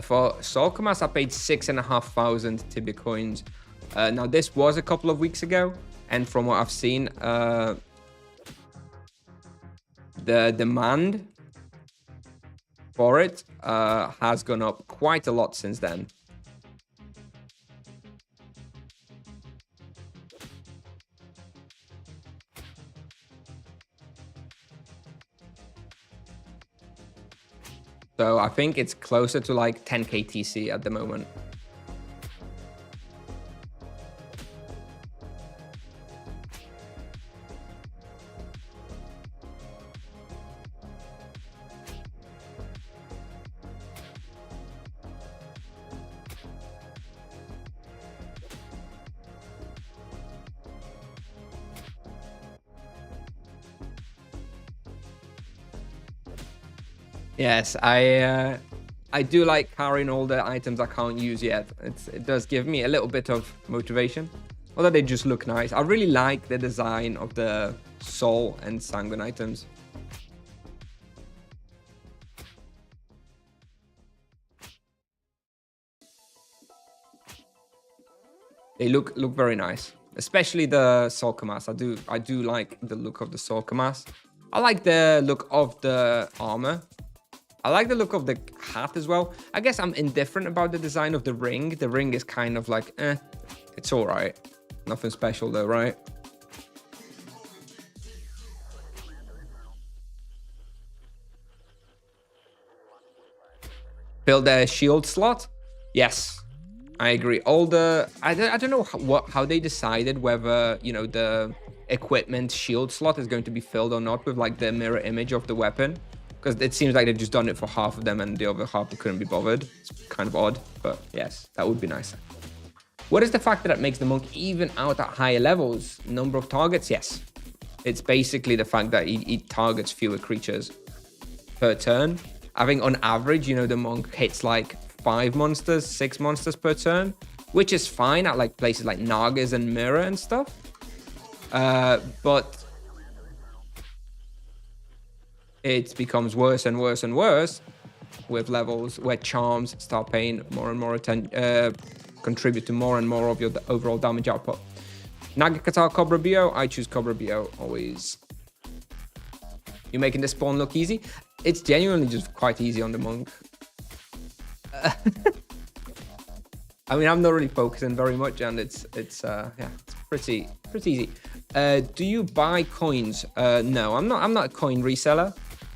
For Soul Commas, I paid 6,500 Tibia coins. Now, this was a couple of weeks ago, and from what I've seen, the demand for it has gone up quite a lot since then. So I think it's closer to like 10k TC at the moment. Yes, I do like carrying all the items I can't use yet. It does give me a little bit of motivation. Although they just look nice. I really like the design of the soul and sanguine items. They look very nice. Especially the Soul Commas. I do like the look of the Soul Commas. I like the look of the armor. I like the look of the hat as well. I guess I'm indifferent about the design of the ring. The ring is kind of like, it's all right. Nothing special though, right? Build a shield slot? Yes, I agree. All the, I don't know how they decided whether, you know, the equipment shield slot is going to be filled or not with like the mirror image of the weapon. Because it seems like they've just done it for half of them and the other half they couldn't be bothered. It's kind of odd, but yes, that would be nicer. What is the factor that makes the monk even out at higher levels? Number of targets? Yes. It's basically the fact that he targets fewer creatures per turn. I think on average, you know, the monk hits like 5 monsters, 6 monsters per turn, which is fine at like places like Nagas and Mirror and stuff. But it becomes worse and worse and worse with levels where charms start paying more and more attention, contribute to more and more of your overall damage output. Naga Katar Cobra Bio, I choose Cobra Bio always. You making this spawn look easy? It's genuinely just quite easy on the monk. I mean, I'm not really focusing very much, and it's pretty easy. Do you buy coins? No, I'm not a coin reseller.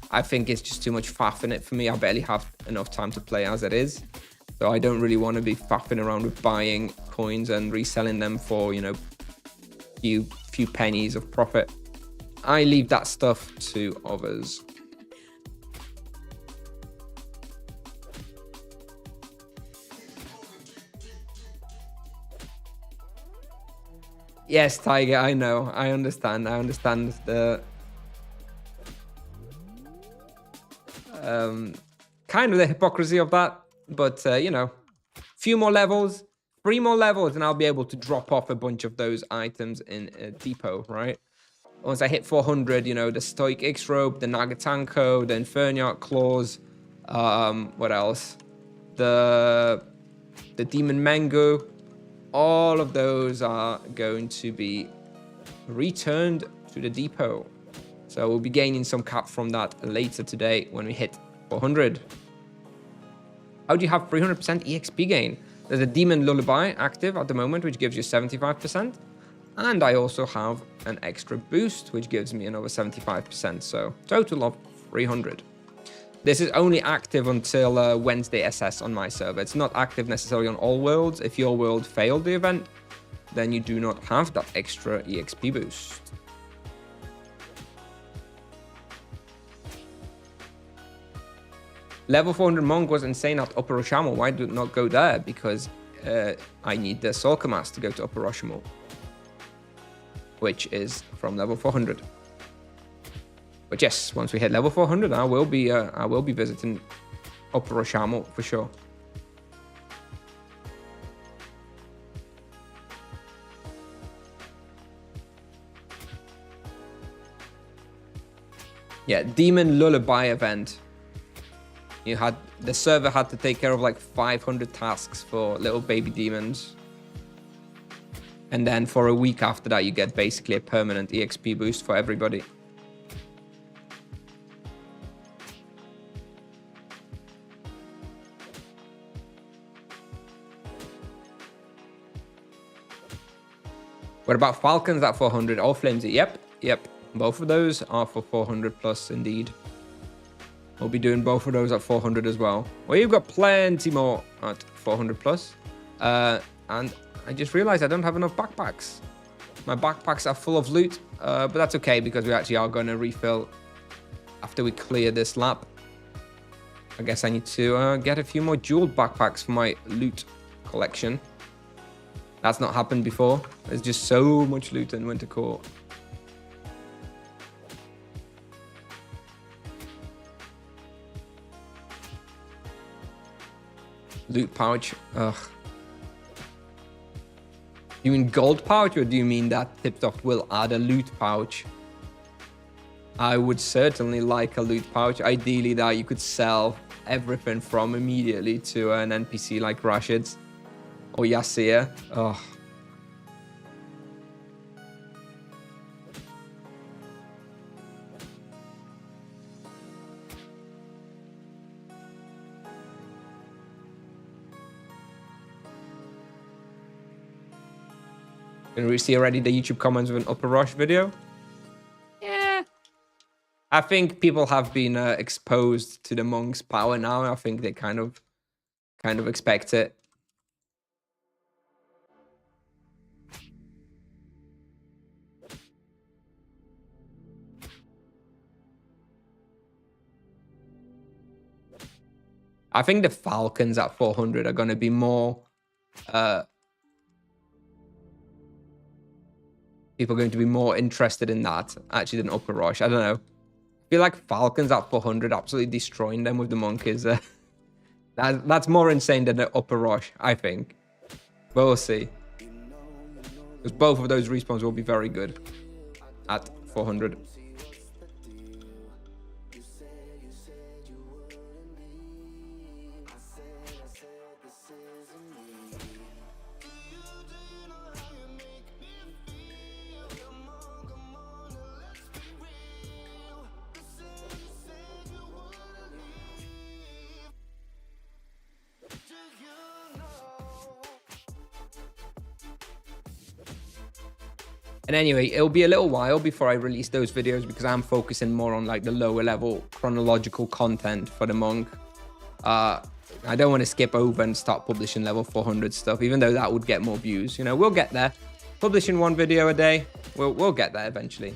I think it's just too much faff in it for me. I barely have enough time to play as it is. So I don't really want to be faffing around with buying coins and reselling them for, you know, few pennies of profit. I leave that stuff to others. Yes, Tiger, I know. I understand the kind of the hypocrisy of that, but you know, few more levels, 3 more levels and I'll be able to drop off a bunch of those items in a depot, right? Once I hit 400, you know, the Stoic X-Rope, the Nagatanko, the Inferniarch Claws, what else? The Demon Mango, all of those are going to be returned to the depot. So we'll be gaining some cap from that later today when we hit 400. How do you have 300% EXP gain? There's a Demon Lullaby active at the moment, which gives you 75%. And I also have an extra boost, which gives me another 75%. So total of 300. This is only active until Wednesday SS on my server. It's not active necessarily on all worlds. If your world failed the event, then you do not have that extra EXP boost. Level 400 Monk was insane at Upper Oshamo. Why did it not go there? Because I need the Solkamas to go to Upper Oshamo, which is from level 400. But yes, once we hit level 400, I will be visiting Upper Oshamo for sure. Yeah, Demon Lullaby event. The server had to take care of like 500 tasks for little baby demons. And then for a week after that, you get basically a permanent EXP boost for everybody. What about Falcons at 400? All Flimsy. Yep. Both of those are for 400 plus indeed. We'll be doing both of those at 400 as well. Well, you've got plenty more at 400 plus. And I just realized I don't have enough backpacks. My backpacks are full of loot, but that's okay because we actually are going to refill after we clear this lap. I guess I need to get a few more jeweled backpacks for my loot collection. That's not happened before. There's just so much loot in Winter Court. Loot pouch. Ugh. You mean gold pouch, or do you mean that Tiptoft will add a loot pouch? I would certainly like a loot pouch. Ideally that you could sell everything from immediately to an NPC like Rashid or Yasir. Ugh. Can we see already the YouTube comments of an Upper Rush video? Yeah. I think people have been exposed to the monk's power now. I think they kind of expect it. I think the Falcons at 400 are going to be more... people are going to be more interested in that, actually, than Upper Rush. I don't know. I feel like Falcons at 400, absolutely destroying them with the monk is... that's more insane than the Upper Rush, I think. But we'll see. Because both of those respawns will be very good at 400. And anyway, it'll be a little while before I release those videos because I'm focusing more on like the lower level chronological content for the monk. I don't want to skip over and start publishing level 400 stuff, even though that would get more views. You know, we'll get there. Publishing one video a day, we'll get there eventually.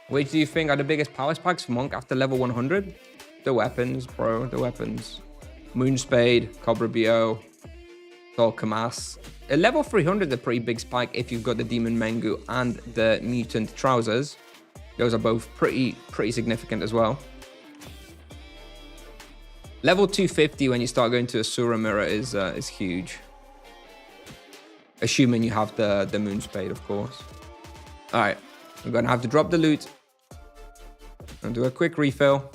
Which do you think are the biggest power spikes for monk after level 100? The weapons, bro, the weapons. Moonspade, Cobra BO, Solkamas. At level 300 is a pretty big spike if you've got the Demon Mengu and the Mutant Trousers. Those are both pretty significant as well. Level 250 when you start going to Asura Mirror is huge. Assuming you have the Moon Spade, of course. All right, we're gonna have to drop the loot and do a quick refill.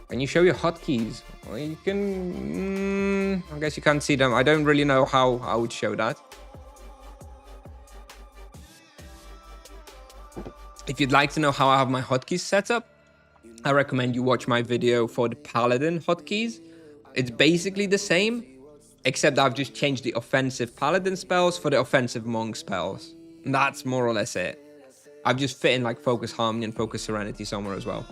Can you show your hotkeys? Well, you can. I guess you can't see them. I don't really know how I would show that. If you'd like to know how I have my hotkeys set up, I recommend you watch my video for the Paladin hotkeys. It's basically the same, except I've just changed the offensive Paladin spells for the offensive Monk spells. And that's more or less it. I've just fit in like Focus Harmony and Focus Serenity somewhere as well.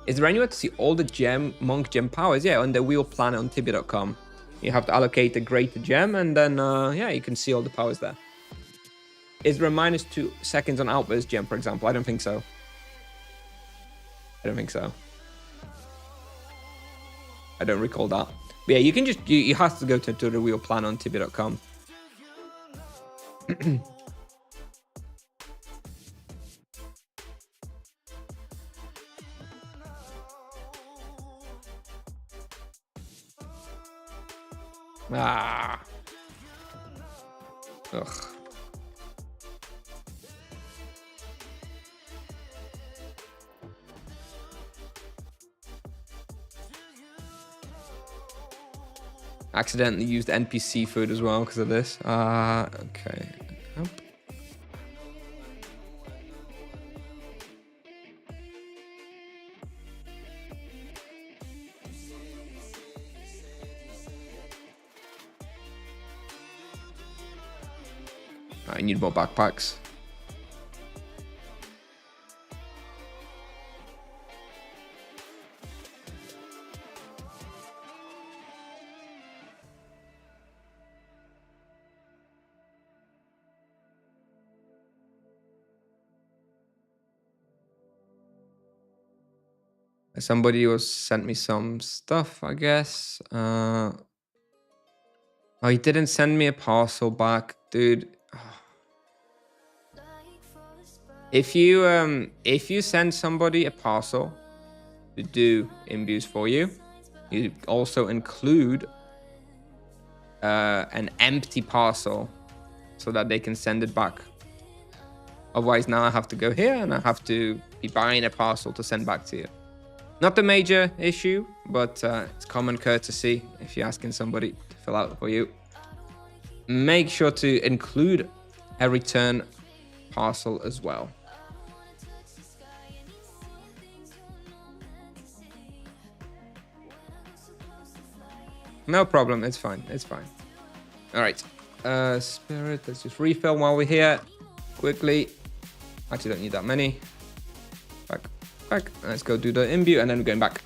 Is there anywhere to see all the Monk gem powers? Yeah, on the wheel planner on Tibia.com. You have to allocate a greater gem, and then yeah, you can see all the powers there. Is there a -2 seconds on Outburst gem, for example? I don't think so. I don't think so. I don't recall that. But yeah, you can just, you have to go to the wheel planner on Tibia.com. Ah. Ugh. Accidentally used NPC food as well because of this. Okay. Nope. I need more backpacks. Somebody was sent me some stuff, I guess. Oh, he didn't send me a parcel back, dude. If you send somebody a parcel to do imbues for you, you also include an empty parcel so that they can send it back. Otherwise, now I have to go here and I have to be buying a parcel to send back to you. Not a major issue, but it's common courtesy if you're asking somebody to fill out for you. Make sure to include a return parcel as well. No problem, it's fine, it's fine. All right, Spirit, let's just refill while we're here, quickly. Actually, don't need that many. Back, let's go do the imbue and then we're going back.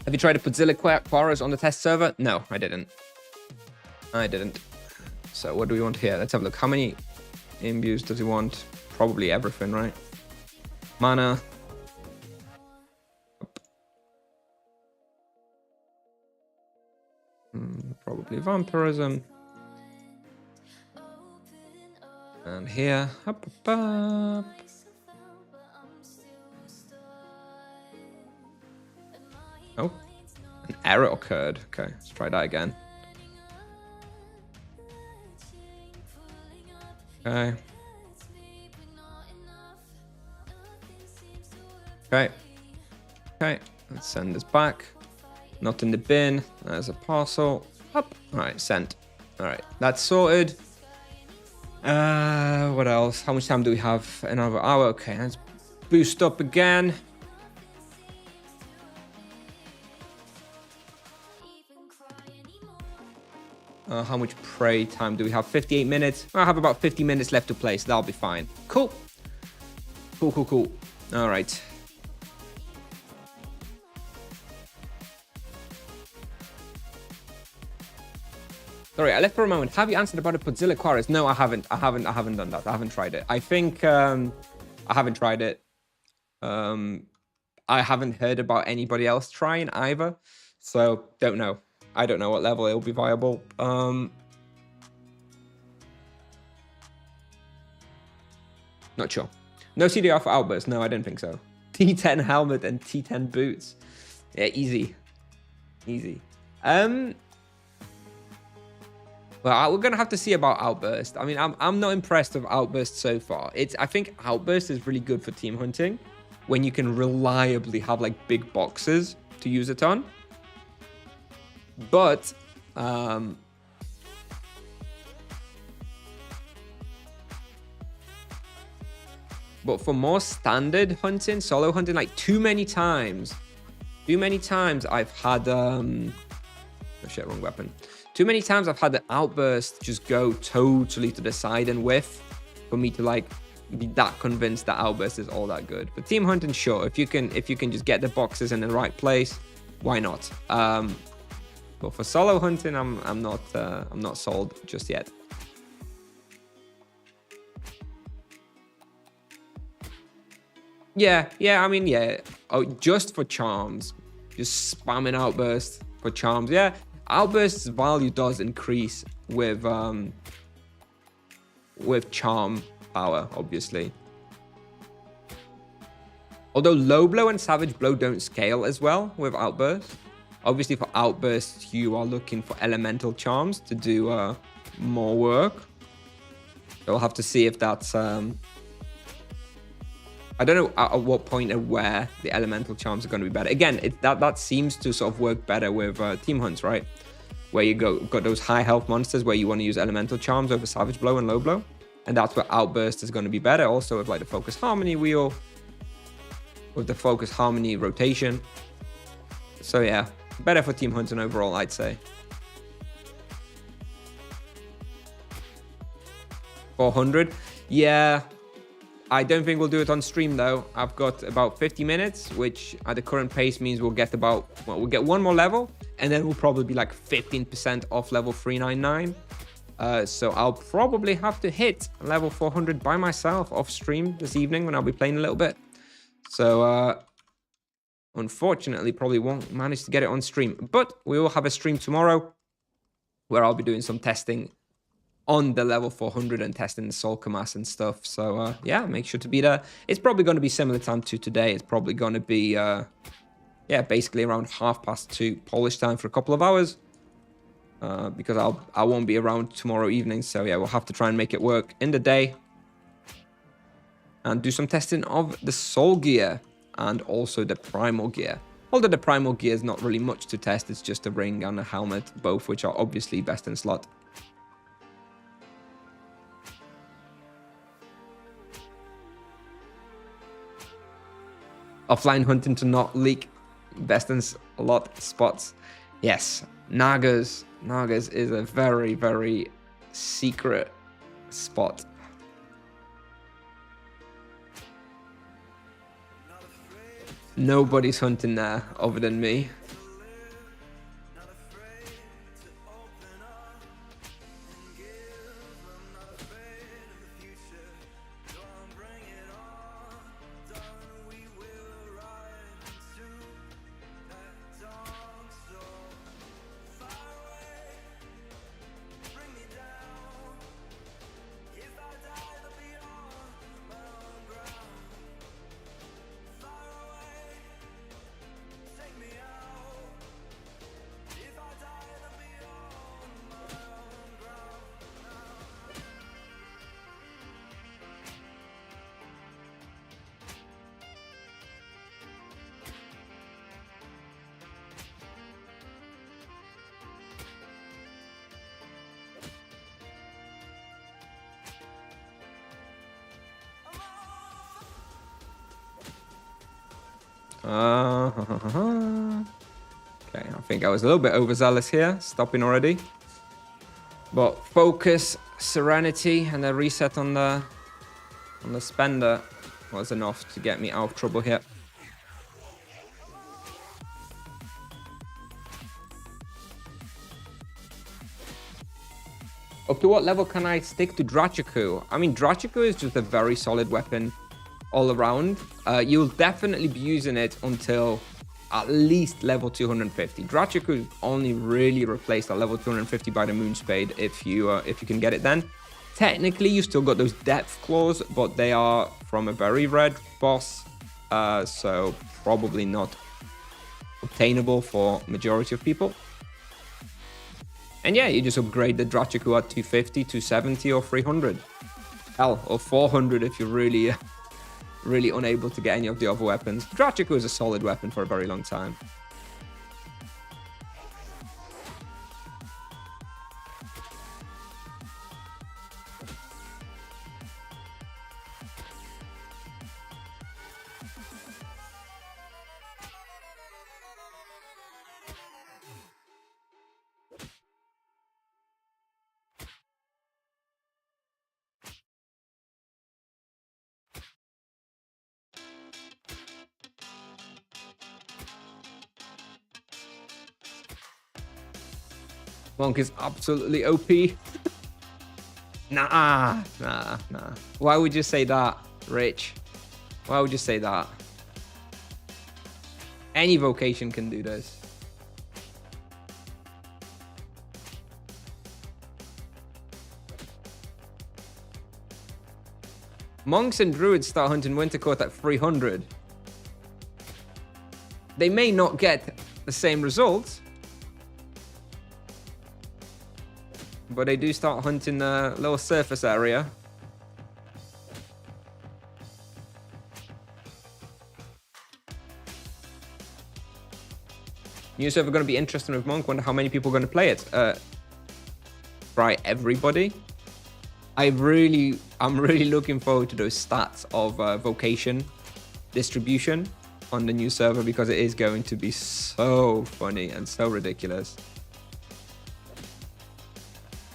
Have you tried to put Zilla Quarros on the test server? No, I didn't. So what do we want here? Let's have a look. How many imbues does he want? Probably everything, right? Mana. Probably vampirism. And here, up. Oh, an error occurred. Okay, let's try that again. Okay. Okay, let's send this back. Not in the bin. There's a parcel. Up. All right, sent. All right, that's sorted. What else? How much time do we have? Another hour. Okay, let's boost up again. How much prey time do we have? 58 minutes. I have about 50 minutes left to play, so that'll be fine. Cool. All right. Sorry, I left for a moment. Have you answered about the Podzilla Quarries? No, I haven't. I haven't done that. I haven't tried it. I think I haven't tried it. I haven't heard about anybody else trying either. So don't know. I don't know what level it'll be viable. Not sure. No CDR for Outburst. No, I don't think so. T10 helmet and T10 boots. Yeah, easy. Easy. Well, we're gonna have to see about Outburst. I mean, I'm not impressed with Outburst so far. I think Outburst is really good for team hunting when you can reliably have like big boxes to use it on. But for more standard hunting, solo hunting, like too many times I've had oh shit, wrong weapon. Too many times I've had the Outburst just go totally to the side and whiff for me to like be that convinced that Outburst is all that good. But team hunting, sure, if you can just get the boxes in the right place, why not? But for solo hunting, I'm not sold just yet. Yeah, I mean, yeah. Oh, just for charms, just spamming Outburst for charms. Yeah, Outburst's value does increase with charm power, obviously. Although low blow and savage blow don't scale as well with Outburst. Obviously, for Outburst, you are looking for elemental charms to do more work. We'll have to see if that's I don't know at what point and where the elemental charms are going to be better. Again, that seems to sort of work better with team hunts, right? Where you got those high health monsters where you want to use elemental charms over savage blow and low blow, and that's where Outburst is going to be better. Also with like the focus harmony wheel, with the focus harmony rotation. So yeah, better for team hunting overall, I'd say. 400, yeah. I don't think we'll do it on stream though. I've got about 50 minutes, which at the current pace means we'll get we'll get one more level, and then we'll probably be like 15% off level 399. So I'll probably have to hit level 400 by myself off stream this evening when I'll be playing a little bit. So unfortunately, probably won't manage to get it on stream, but we will have a stream tomorrow where I'll be doing some testing on the level 400 and testing the soul mass and stuff. So yeah, make sure to be there. It's probably going to be similar time to today. It's probably going to be yeah, basically around 2:30 Polish time for a couple of hours, because I won't be around tomorrow evening. So yeah, we'll have to try and make it work in the day and do some testing of the soul gear and also the primal gear. Although the primal gear is not really much to test, it's just a ring and a helmet, both which are obviously best in slot. Offline hunting to not leak best in slot spots. Yes, Nagas is a very, very secret spot. Nobody's hunting there other than me. Okay, I think I was a little bit overzealous here, stopping already. But focus, serenity, and a reset on the spender was enough to get me out of trouble here. Up to what level can I stick to Drachiku? I mean, Drachiku is just a very solid weapon all around. You'll definitely be using it until at least level 250. Drachiku only really replaced at level 250 by the Moonspade if you can get it then. Technically, you still got those depth claws, but they are from a very red boss, so probably not obtainable for majority of people. And yeah, you just upgrade the Drachiku at 250, 270, or 300. Hell, or 400 if you're really unable to get any of the other weapons. Drachiku is a solid weapon for a very long time. Monk is absolutely OP. Nah. Why would you say that, Rich? Why would you say that? Any vocation can do this. Monks and druids start hunting Wintercourt at 300. They may not get the same results, but they do start hunting the little surface area. New server going to be interesting with Monk. Wonder how many people are going to play it. Probably everybody. I'm really looking forward to those stats of vocation distribution on the new server, because it is going to be so funny and so ridiculous.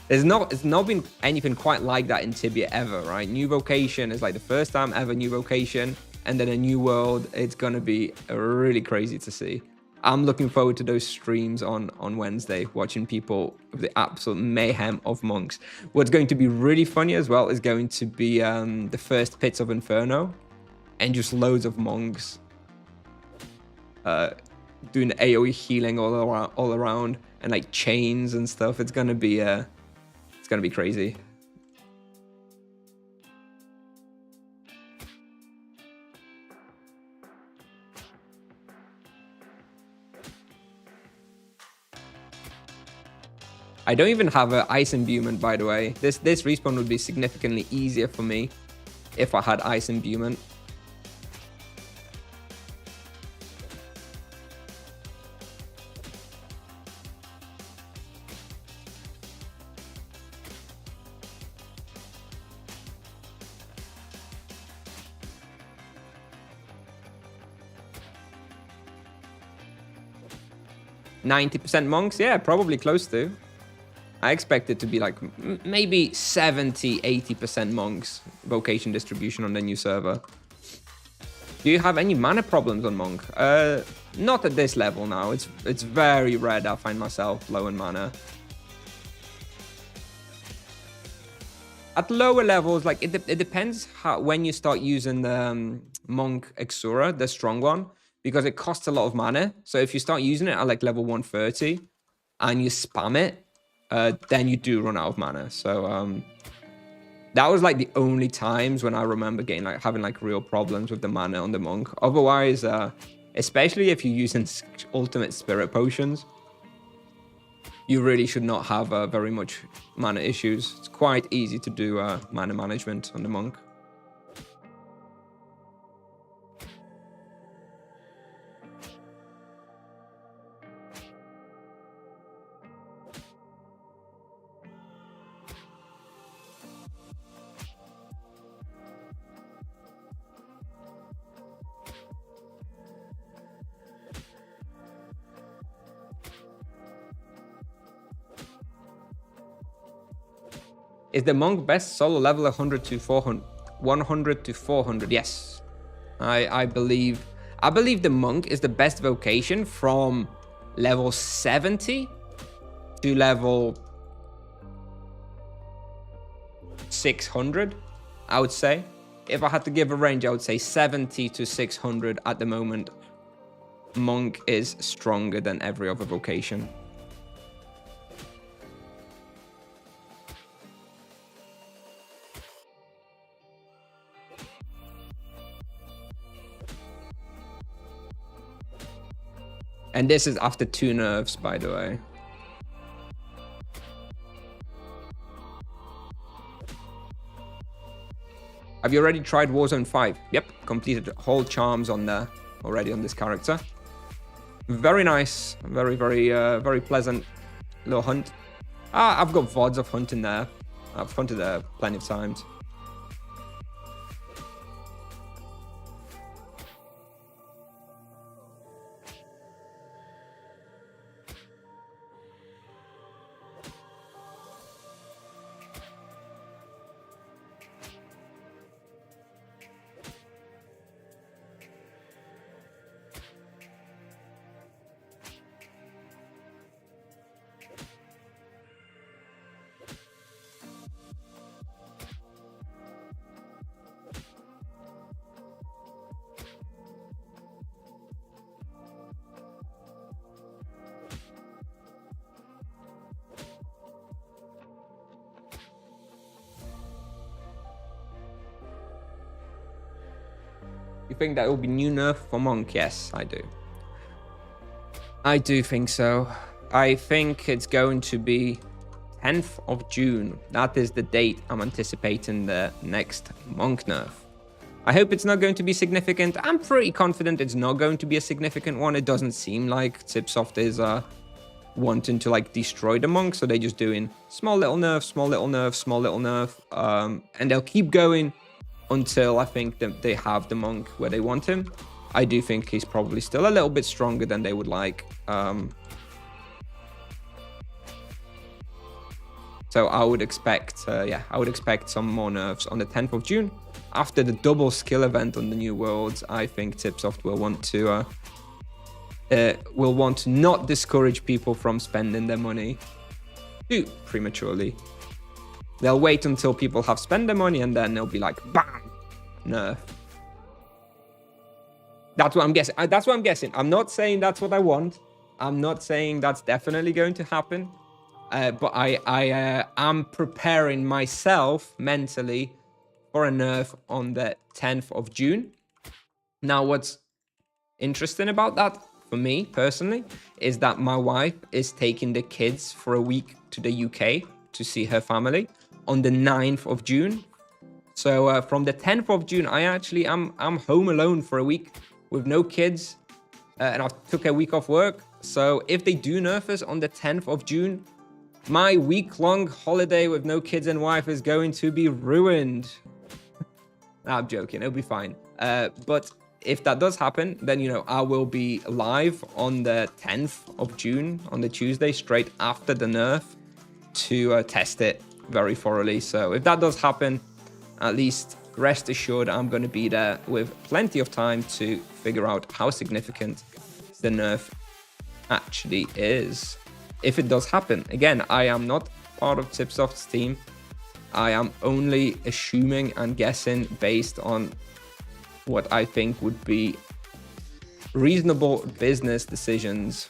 It's not been anything quite like that in Tibia ever, right? New vocation is like the first time ever new vocation, and then a new world. It's gonna be really crazy to see. I'm looking forward to those streams on Wednesday, watching people with the absolute mayhem of monks. What's going to be really funny as well is going to be the first pits of Inferno, and just loads of monks doing AoE healing all around, and like chains and stuff. It's gonna be crazy. I don't even have an ice imbuement, by the way. This respawn would be significantly easier for me if I had ice imbuement. %90 monks? Yeah, probably close to. I expect it to be like maybe 70-80% monks vocation distribution on the new server. Do you have any mana problems on monk? Not at this level now. It's very rare that I find myself low in mana. At lower levels, like it depends when you start using the monk Exura, the strong one, because it costs a lot of mana. So if you start using it at like level 130 and you spam it, then you do run out of mana. So that was like the only times when I remember having like real problems with the mana on the monk. Otherwise, especially if you're using ultimate spirit potions, you really should not have very much mana issues. It's quite easy to do mana management on the monk. Is the monk best solo level 100 to 400? 100 to 400, yes. I believe the monk is the best vocation from level 70 to level 600, I would say. if I had to give a range, I would say 70 to 600 at the moment. Monk is stronger than every other vocation. And this is after 2 nerfs, by the way. Have you already tried Warzone 5? Yep, completed whole charms on there already on this character. Very nice, very pleasant little hunt. I've got VODs of hunting there. I've hunted there plenty of times. You think that will be new nerf for Monk? Yes, I do. I do think so. I think it's going to be 10th of June. That is the date I'm anticipating the next Monk nerf. I hope it's not going to be significant. I'm pretty confident it's not going to be a significant one. It doesn't seem like Tipsoft is wanting to like destroy the Monk, so they're just doing small little nerf, small little nerf, small little nerf, and they'll keep going until I think that they have the Monk where they want him. I do think he's probably still a little bit stronger than they would like. So I would expect, I would expect some more nerfs on the 10th of June. After the double skill event on the New Worlds, I think Tipsoft will want to not discourage people from spending their money too prematurely. They'll wait until people have spent their money and then they'll be like, bam, nerf. That's what I'm guessing. That's what I'm guessing. I'm not saying that's what I want. I'm not saying that's definitely going to happen. But I am preparing myself mentally for a nerf on the 10th of June. Now, what's interesting about that for me personally is that my wife is taking the kids for a week to the UK to see her family on the 9th of June. So from the 10th of June, I'm home alone for a week with no kids, and I took a week off work. So if they do nerf us on the 10th of June, my week-long holiday with no kids and wife is going to be ruined. I'm joking, it'll be fine. But if that does happen, then, you know, I will be live on the 10th of June, on the Tuesday, straight after the nerf, to test it very thoroughly. So if that does happen, at least rest assured I'm going to be there with plenty of time to figure out how significant the nerf actually is. If it does happen. Again, I am not part of Tipsoft's team. I am only assuming and guessing based on what I think would be reasonable business decisions.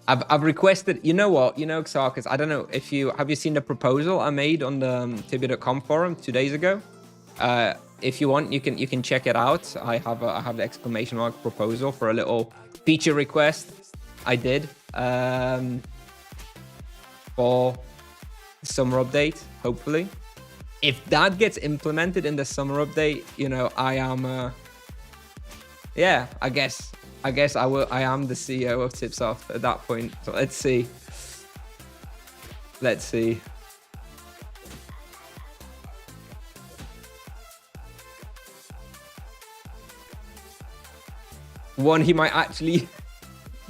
I've requested, you know what, Xarkas, I don't know if have you seen the proposal I made on the Tibia.com forum 2 days ago? If you want, you can check it out. I have the exclamation mark proposal for a little feature request I did for the summer update, hopefully. If that gets implemented in the summer update, I am yeah, I guess I am the CEO of Tipsoft at that point. So let's see. One, he might actually,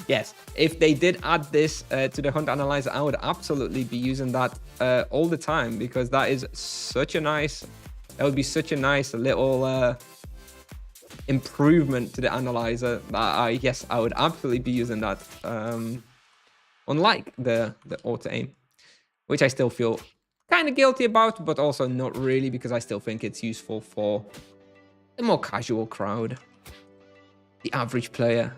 yes, if they did add this to the Hunt Analyzer, I would absolutely be using that all the time, because that is such a nice, that would be such a nice little improvement to the analyzer that I would absolutely be using that. Unlike the auto aim, which I still feel kind of guilty about, but also not really, because I still think it's useful for the more casual crowd, the average player,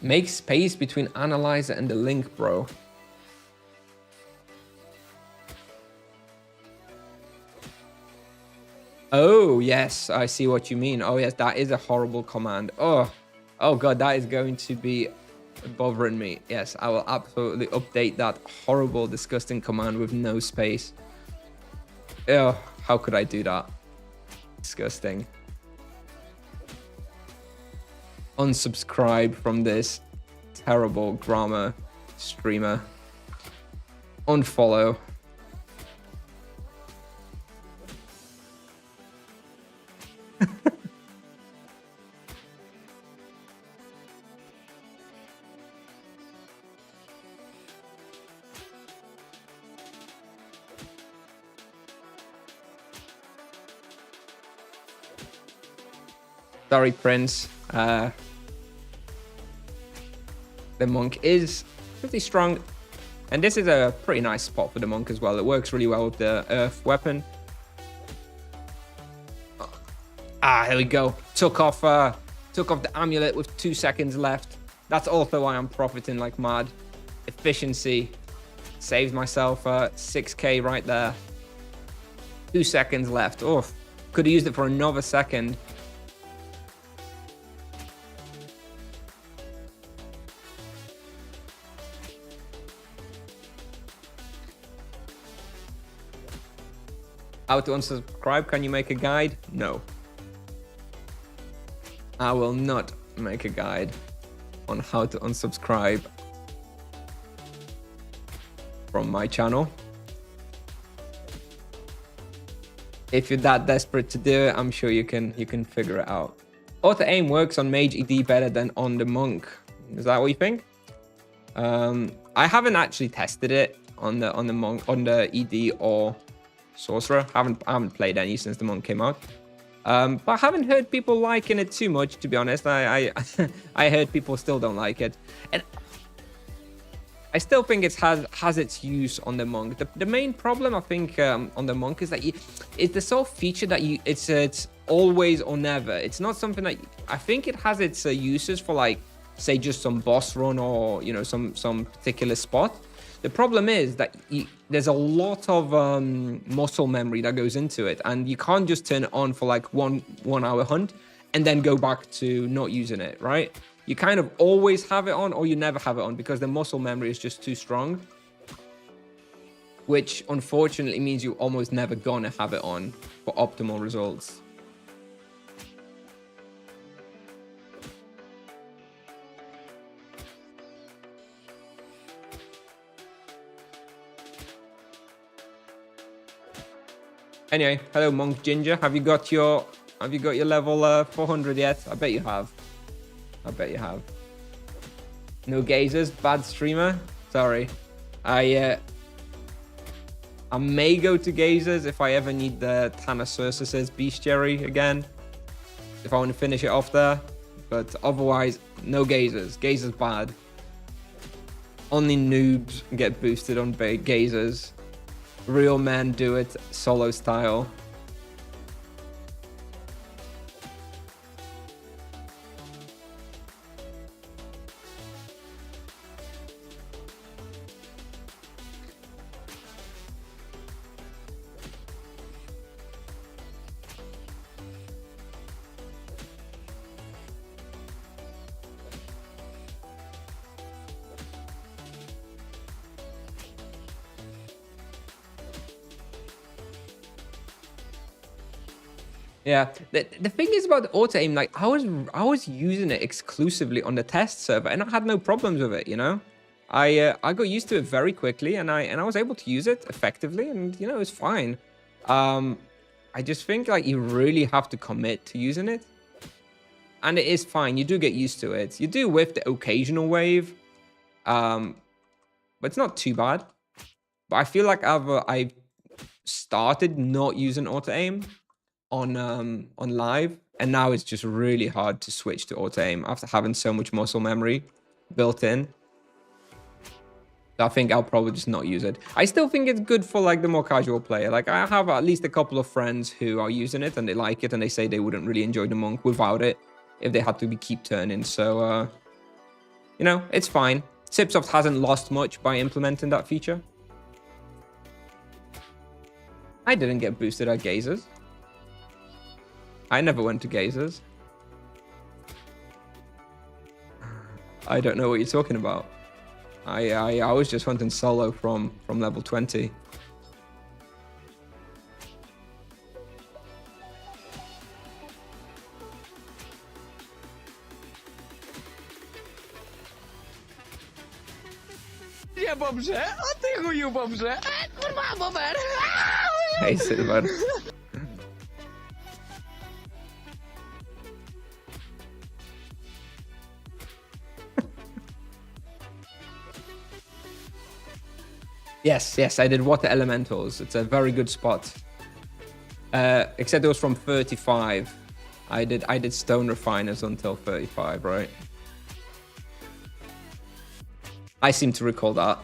Make space between analyzer and the link, bro. Oh, yes, I see what you mean. Oh, yes, that is a horrible command. Oh God, that is going to be bothering me. Yes, I will absolutely update that horrible, disgusting command with no space. Oh, how could I do that? Disgusting. Unsubscribe from this terrible grammar streamer. Unfollow. Sorry, Prince. The monk is pretty strong, and this is a pretty nice spot for the monk as well. It works really well with the earth weapon. Here we go. Took off the amulet with 2 seconds left. That's also why I'm profiting like mad. Efficiency saves myself 6k right there. 2 seconds left. Oh, could have used it for another second. How to unsubscribe? Can you make a guide? No. I will not make a guide on how to unsubscribe from my channel. If you're that desperate to do it, I'm sure you can figure it out. Auto aim works on Mage ED better than on the monk. Is that what you think? I haven't actually tested it on the monk, on the ED or sorcerer. I haven't played any since the monk came out. But I haven't heard people liking it too much, to be honest. I heard people still don't like it, and I still think it has its use on the monk. The main problem I think on the monk is that it's the sort of feature that it's always or never. It's not something that I think it has its uses for, like, say just some boss run or some particular spot. The problem is that there's a lot of muscle memory that goes into it, and you can't just turn it on for like one hour hunt and then go back to not using it, right? You kind of always have it on, or you never have it on, because the muscle memory is just too strong, which unfortunately means you're almost never gonna have it on for optimal results. Anyway, hello Monk Ginger. Have you got your level 400 yet? I bet you have. I bet you have. No gazers, bad streamer. Sorry. I may go to gazers if I ever need the Tanacersus's bestiary again. If I want to finish it off there. But otherwise, no gazers. Gazers bad. Only noobs get boosted on gazers. Real men do it solo style. Yeah, the thing is about auto aim, like I was using it exclusively on the test server, and I had no problems with it. You know, I got used to it very quickly, and I was able to use it effectively, and you know it's fine. I just think like you really have to commit to using it, and it is fine. You do get used to it. You do with the occasional wave, but it's not too bad. But I feel like I've started not using auto aim on live, and now it's just really hard to switch to auto aim after having so much muscle memory built in. I think I'll probably just not use it. I still think it's good for like the more casual player. Like I have at least a couple of friends who are using it and they like it, and they say they wouldn't really enjoy the monk without it if they had to keep turning. So you know, it's fine. Cipsoft hasn't lost much by implementing that feature. I didn't get boosted at gazers. I never went to gazers. I don't know what you're talking about. I was just hunting solo from level 20. Ja dobrze, a ty chuju dobrze. Kurwa, bober. Hey, Silver. Yes, I did water elementals. It's a very good spot. Except it was from 35. I did stone refiners until 35, right? I seem to recall that.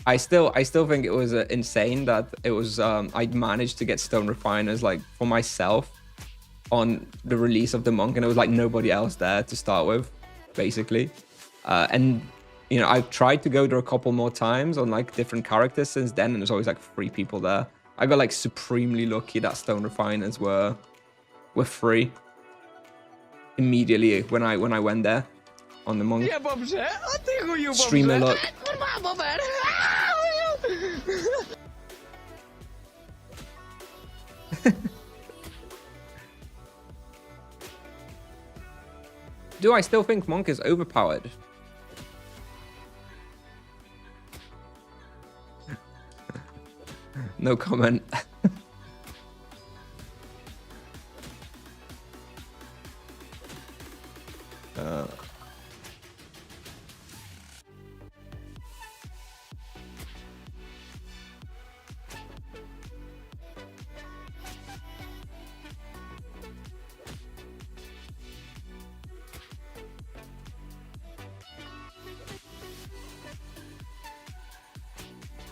I still think it was insane that it was I managed to get stone refiners like for myself on the release of the monk, and it was like nobody else there to start with, basically. And you know, I've tried to go there a couple more times on like different characters since then, and there's always like 3 people there. I got like supremely lucky that stone refiners were free immediately when I went there on the monk. Ja dobrze, a ty chuju dobrze. Streamer luck. Kurwa, bober. Do I still think monk is overpowered? No comment.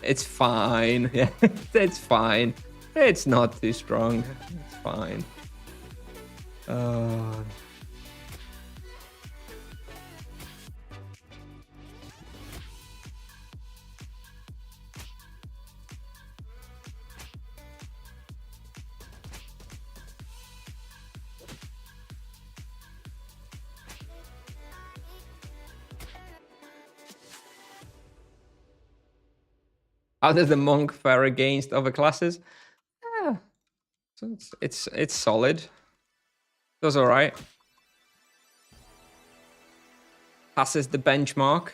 It's fine. Yeah, it's fine. It's not too strong. It's fine. How does the monk fare against other classes? Yeah, so it's solid. Does all right. Passes the benchmark.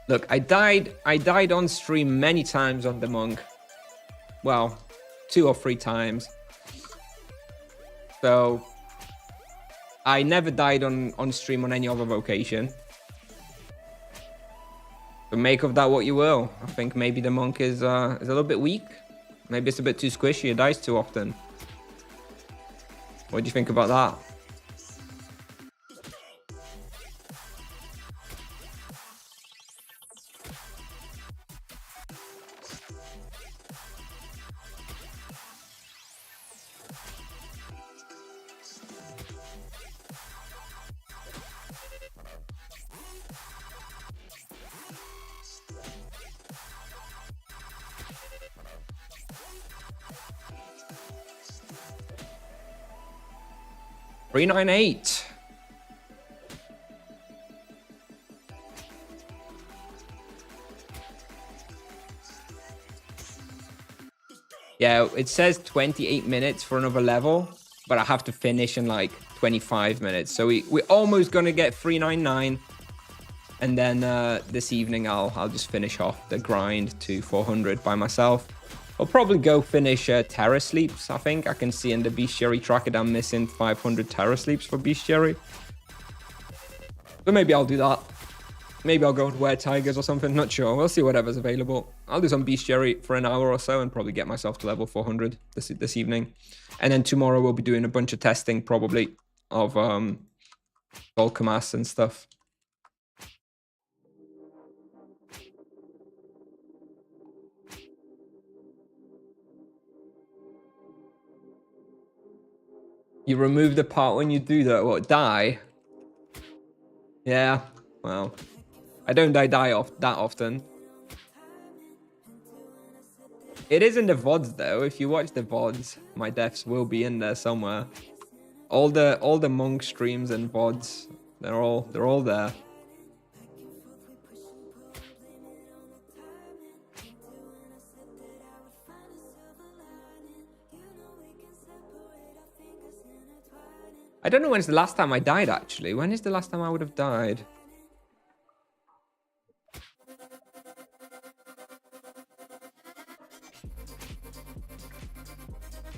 Look, I died on stream many times on the monk. Well, 2 or 3 times. So I never died on stream on any other vocation. But make of that what you will. I think maybe the monk is a little bit weak. Maybe it's a bit too squishy. It dies too often. What do you think about that? $398. Yeah, it says 28 minutes for another level, but I have to finish in like 25 minutes. So we're almost gonna get 399, and then this evening I'll just finish off the grind to 400 by myself. I'll probably go finish Terror Sleeps. I think I can see in the bestiary tracker that I'm missing 500 Terror Sleeps for bestiary. But maybe I'll do that. Maybe I'll go and wear tigers or something. Not sure. We'll see whatever's available. I'll do some bestiary for an hour or so and probably get myself to level 400 this evening. And then tomorrow we'll be doing a bunch of testing probably of Volcamas and stuff. You remove the part when you do that, what, die? Yeah, well, I don't die off that often. It is in the VODs though. If you watch the VODs, my deaths will be in there somewhere. All the monk streams and VODs, they're all there. I don't know when's the last time I died, actually. When is the last time I would have died?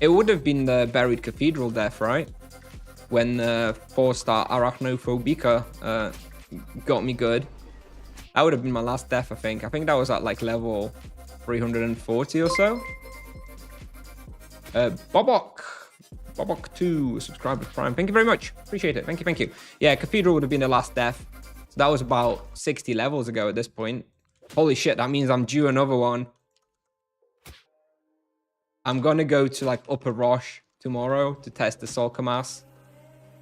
It would have been the Buried Cathedral death, right? When 4-star Arachnophobica got me good. That would have been my last death, I think. I think that was at like level 340 or so. Bobok 2, subscribe with Prime. Thank you very much. Appreciate it. Thank you. Yeah, Cathedral would have been the last death. So that was about 60 levels ago at this point. Holy shit, that means I'm due another one. I'm gonna go to like Upper Rosh tomorrow to test the Solkamas.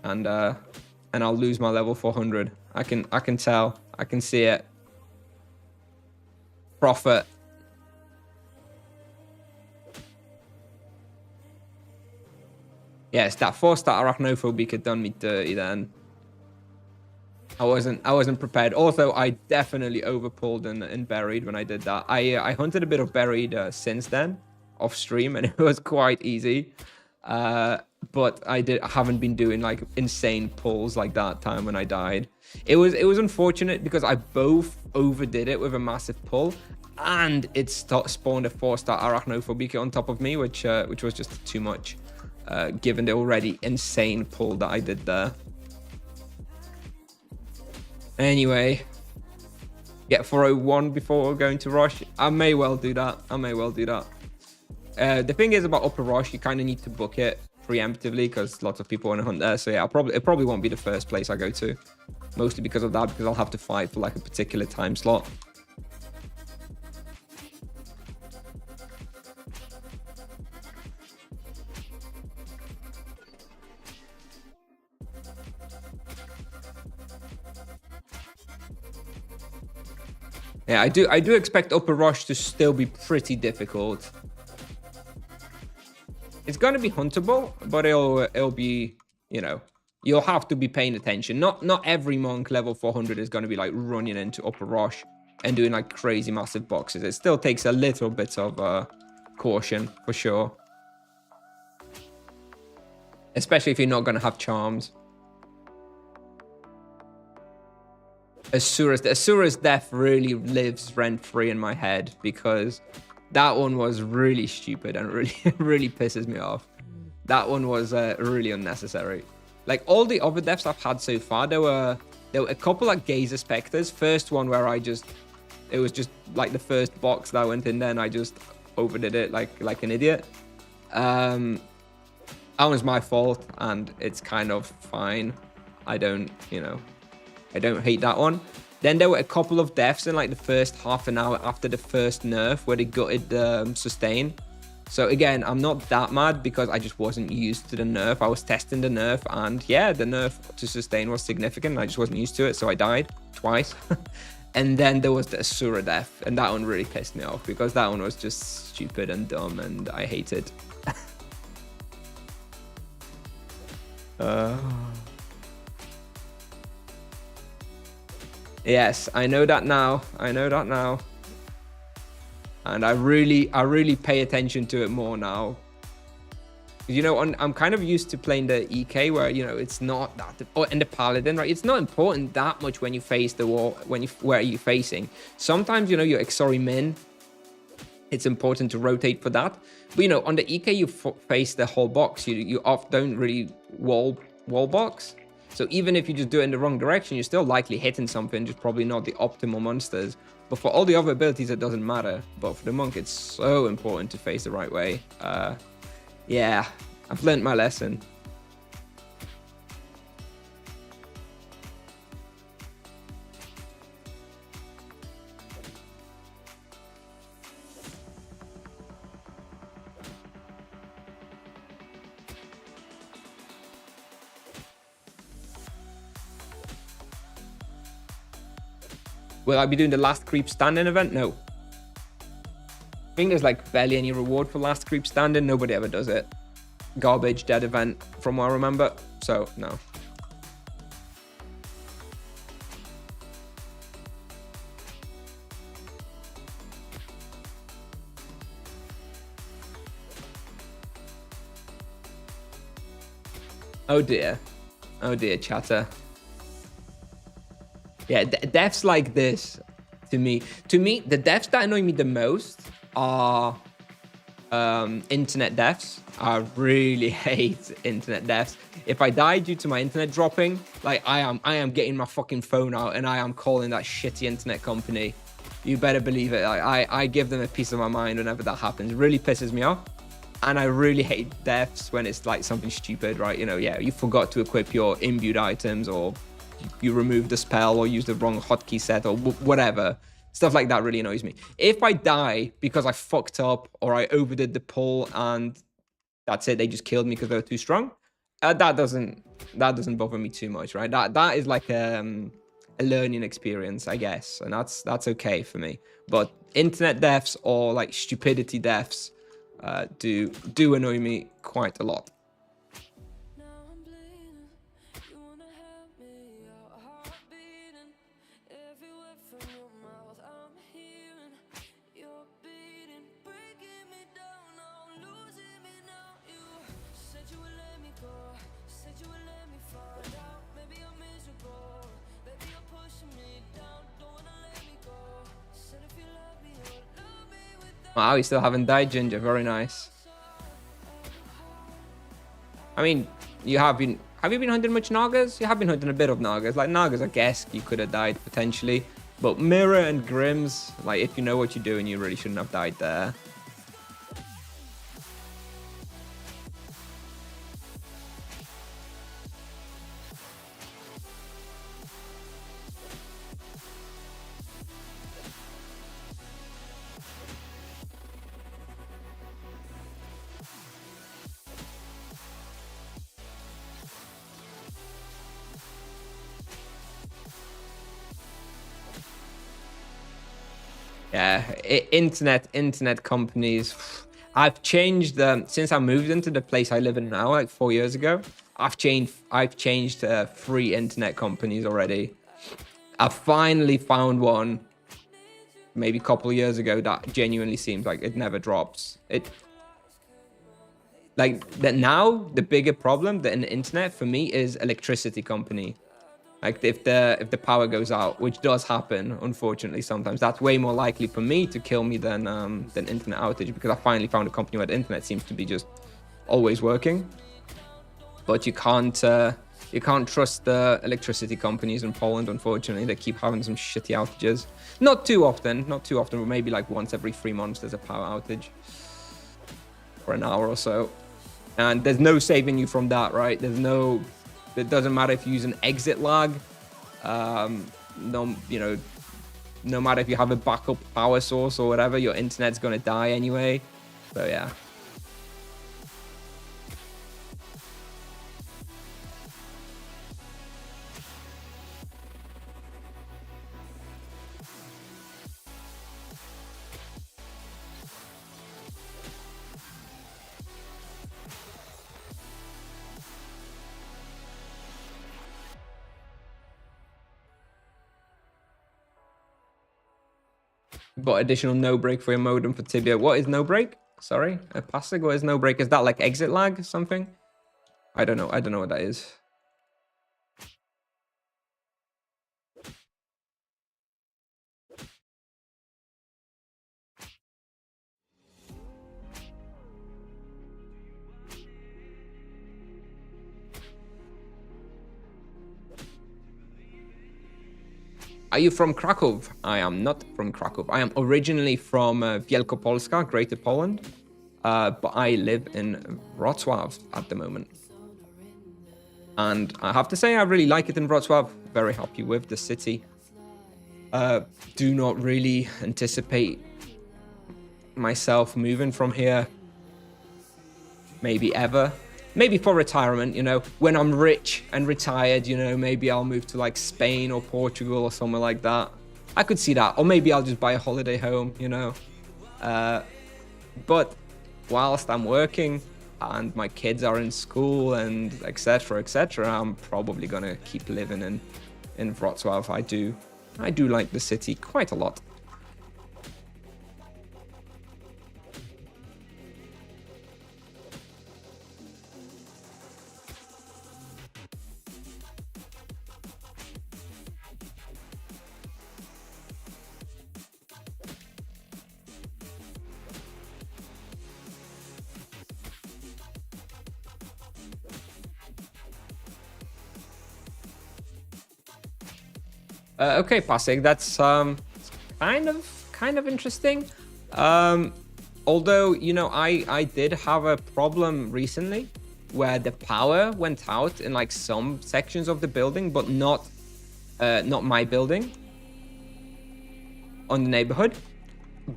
And I'll lose my level 400. I can tell. I can see it. Prophet. Yes, that 4-star Arachnophobic had done me dirty then. I wasn't prepared. Also, I definitely overpulled in Buried when I did that. I hunted a bit of Buried since then, off stream, and it was quite easy. But I haven't been doing like insane pulls like that time when I died. It was unfortunate because I both overdid it with a massive pull, and it spawned a 4-star Arachnophobic on top of me, which was just too much. Given the already insane pull that I did there. Anyway, get 401 before going to Rosh. I may well do that. The thing is about Upper Rosh, you kind of need to book it preemptively because lots of people want to hunt there. So yeah, it probably won't be the first place I go to. Mostly because of that, because I'll have to fight for like a particular time slot. Yeah, I do expect Upper Rosh to still be pretty difficult. It's gonna be huntable, but it'll be, you know, you'll have to be paying attention. Not every monk level 400 is gonna be like running into Upper Rosh and doing like crazy massive boxes. It still takes a little bit of caution for sure. Especially if you're not gonna have charms. Asura's death really lives rent-free in my head because that one was really stupid and really pisses me off. That one was really unnecessary. Like all the other deaths I've had so far, there were a couple of Gazer Spectres. First one where it was just like the first box that I went in there and I just overdid it like an idiot. That was my fault and it's kind of fine. I don't hate that one. Then there were a couple of deaths in like the first half an hour after the first nerf where they gutted the sustain. So again, I'm not that mad because I just wasn't used to the nerf. I was testing the nerf and yeah, the nerf to sustain was significant. I just wasn't used to it, so I died twice. And then there was the Asura death, and that one really pissed me off because that one was just stupid and dumb and I hate it. Yes, I know that now. And I really pay attention to it more now. You know, I'm kind of used to playing the EK where, you know, it's not that, and the Paladin, right? It's not important that much when you face the wall, where you're facing. Sometimes, you know, your Exori min, it's important to rotate for that. But, you know, on the EK, you face the whole box. You often don't really wall box. So even if you just do it in the wrong direction, you're still likely hitting something, just probably not the optimal monsters. But for all the other abilities, it doesn't matter. But for the monk, it's so important to face the right way. Yeah, I've learned my lesson. Will I be doing the last creep standing event? No. I think there's like barely any reward for last creep standing. Nobody ever does it. Garbage dead event from what I remember. So no. Oh dear, chatter. Yeah, deaths like this, to me, the deaths that annoy me the most are internet deaths. I really hate internet deaths. If I die due to my internet dropping, like I am getting my fucking phone out and I am calling that shitty internet company. You better believe it. I give them a piece of my mind whenever that happens. It really pisses me off. And I really hate deaths when it's like something stupid, right? You know, yeah, you forgot to equip your imbued items, or you removed the spell, or used the wrong hotkey set, or whatever. Stuff like that really annoys me. If I die because I fucked up or I overdid the pull and that's it, they just killed me because they were too strong, that doesn't bother me too much, right? That is like a learning experience, I guess, and that's okay for me. But internet deaths or like stupidity deaths do annoy me quite a lot. Wow, you still haven't died, Ginger. Very nice. I mean, have you been hunting much Nagas? You have been hunting a bit of Nagas. Like, Nagas, I guess you could have died potentially. But Mirror and Grims, like, if you know what you're doing, you really shouldn't have died there. Yeah, internet companies. I've changed since I moved into the place I live in now, like 4 years ago. I've changed 3 internet companies already. I finally found one, maybe a couple of years ago, that genuinely seems like it never drops. Like that now, the bigger problem in the internet for me is electricity company. Like if the power goes out, which does happen, unfortunately, sometimes, that's way more likely for me to kill me than internet outage, because I finally found a company where the internet seems to be just always working. But you can't You can't trust the electricity companies in Poland, unfortunately. They keep having some shitty outages. Not too often, but maybe like once every 3 months there's a power outage. For an hour or so. And there's no saving you from that, right? It doesn't matter if you use an exit lag. No matter if you have a backup power source or whatever, your internet's gonna die anyway. So yeah. Got additional no break for your modem for Tibia. What is no break? Sorry, a passing. What is no break? Is that like exit lag or something? I don't know. I don't know what that is. Are you from Krakow? I am not from Krakow. I am originally from Wielkopolska, Greater Poland, but I live in Wrocław at the moment. And I have to say, I really like it in Wrocław. Very happy with the city. Do not really anticipate myself moving from here. Maybe ever. Maybe for retirement, you know, when I'm rich and retired, you know, maybe I'll move to like Spain or Portugal or somewhere like that. I could see that. Or maybe I'll just buy a holiday home, you know. But whilst I'm working and my kids are in school and etc., I'm probably going to keep living in Wrocław. I do like the city quite a lot. Okay, Pasek, that's kind of interesting. Although, you know, I did have a problem recently where the power went out in like some sections of the building, but not my building on the neighborhood.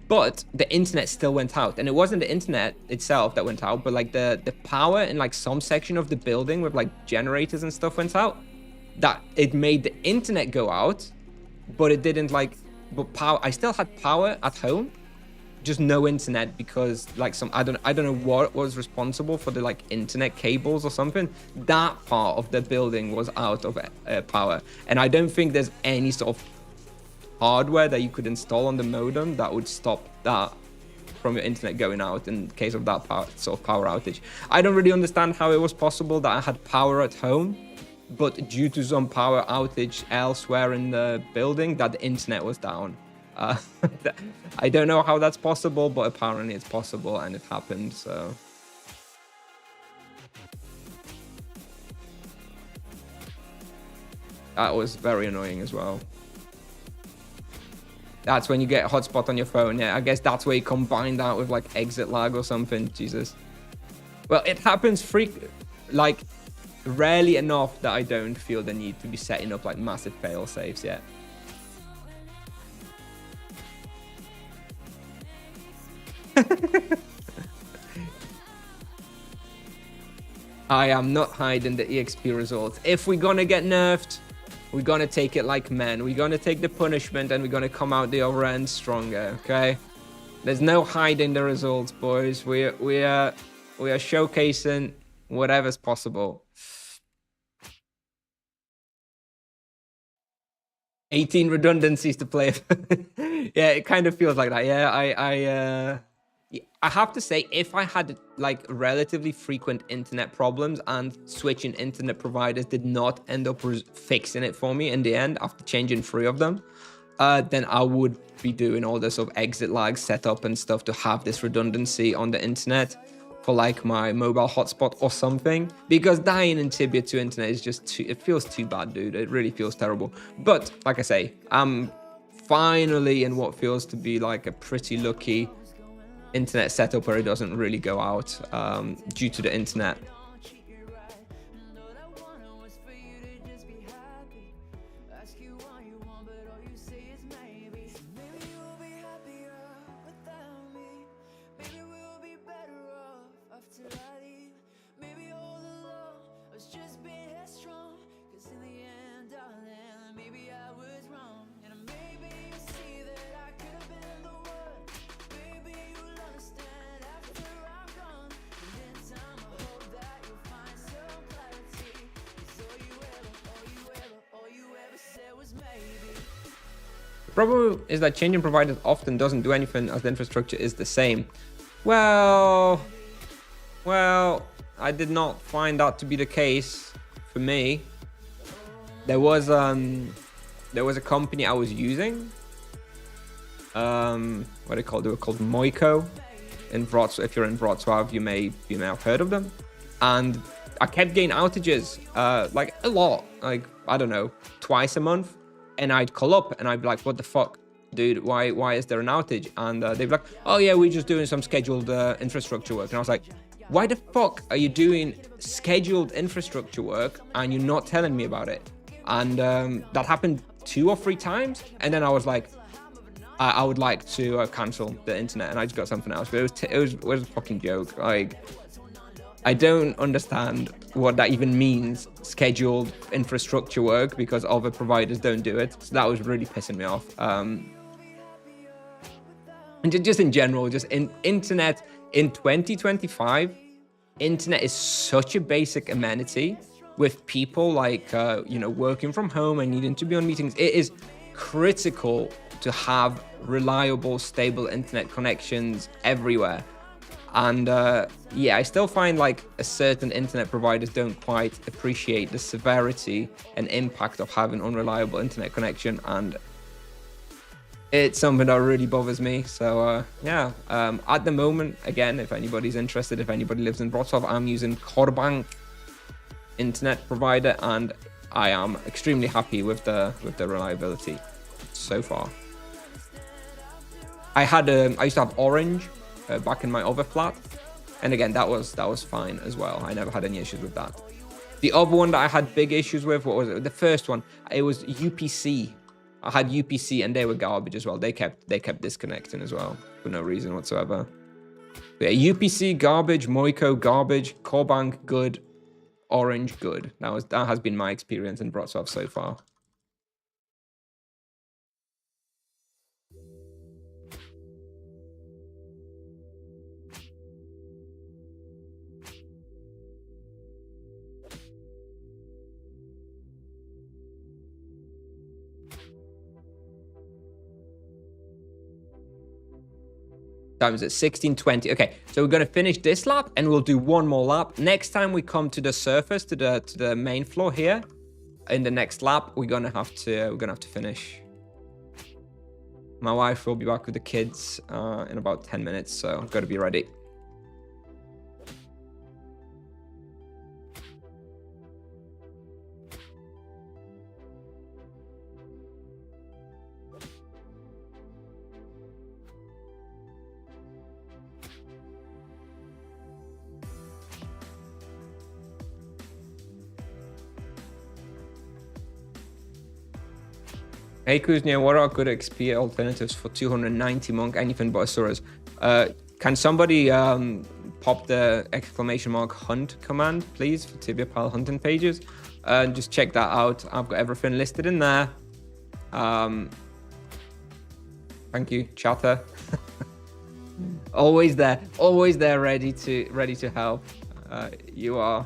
But the internet still went out, and it wasn't the internet itself that went out, but like the power in like some section of the building with like generators and stuff went out. That it made the internet go out, but it didn't like, but power, I still had power at home, just no internet because like I don't know what was responsible for the like internet cables or something. That part of the building was out of power, and I don't think there's any sort of hardware that you could install on the modem that would stop that from your internet going out in case of that sort of power outage. I don't really understand how it was possible that I had power at home, but due to some power outage elsewhere in the building, that the internet was down. I don't know how that's possible, but apparently it's possible and it happened, so. That was very annoying as well. That's when you get a hotspot on your phone. Yeah, I guess that's where you combine that with like exit lag or something. Jesus. Well, it happens like rarely enough that I don't feel the need to be setting up like massive fail safes yet. I am not hiding the EXP results. If we're gonna get nerfed, we're gonna take it like men. We're gonna take the punishment and we're gonna come out the other end stronger, okay? There's no hiding the results, boys. We are showcasing whatever's possible. 18 redundancies to play. Yeah, it kind of feels like that. Yeah, I have to say, if I had like relatively frequent internet problems and switching internet providers did not end up fixing it for me in the end after changing 3 of them, then I would be doing all this sort of exit lag setup and stuff to have this redundancy on the internet. for like my mobile hotspot or something, because dying in Tibia to internet is just too, it feels too bad, dude. It really feels terrible. But like I say, I'm finally in what feels to be like a pretty lucky internet setup where it doesn't really go out due to the internet. The problem is that changing providers often doesn't do anything as the infrastructure is the same. Well, I did not find that to be the case for me. There was a company I was using. What are they called? They were called Moiko in Wrocław. If you're in Wrocław, you may have heard of them. And I kept getting outages, like a lot, like I don't know, twice a month. And I'd call up and I'd be like, what the fuck, dude, why is there an outage? And they'd be like, oh yeah, we're just doing some scheduled infrastructure work. And I was like, why the fuck are you doing scheduled infrastructure work and you're not telling me about it? And that happened 2 or 3 times. And then I was like, I would like to cancel the internet, and I just got something else. But it was a fucking joke. Like, I don't understand what that even means, scheduled infrastructure work, because other providers don't do it. So that was really pissing me off. And just in general, just in internet in 2025, internet is such a basic amenity with people like, working from home and needing to be on meetings. It is critical to have reliable, stable internet connections everywhere. And I still find like a certain internet providers don't quite appreciate the severity and impact of having unreliable internet connection, and it's something that really bothers me. So at the moment, again, if anybody's interested, if anybody lives in Wrocław, I'm using Korbank internet provider, and I am extremely happy with the reliability so far. I used to have Orange back in my other flat, and again that was fine as well. I never had any issues with that. The other one that I had big issues with, what was it? The first one, it was UPC. I had UPC and they were garbage as well. They kept disconnecting as well for no reason whatsoever. But yeah, UPC garbage, Moiko garbage, Korbank good, Orange good. That has been my experience in Wrocław so far. Times at 16:20. Okay, so we're gonna finish this lap and we'll do one more lap. Next time we come to the surface, to the main floor here, in the next lap, we're gonna have to finish. My wife will be back with the kids in about 10 minutes, so I've got to be ready. Hey Kusnier, what are good XP alternatives for 290 monk? Anything but Asuras. Can somebody pop the !hunt command, please, for Tibia Pal hunting pages? And just check that out. I've got everything listed in there. Thank you, chatter. always there, ready to help. You are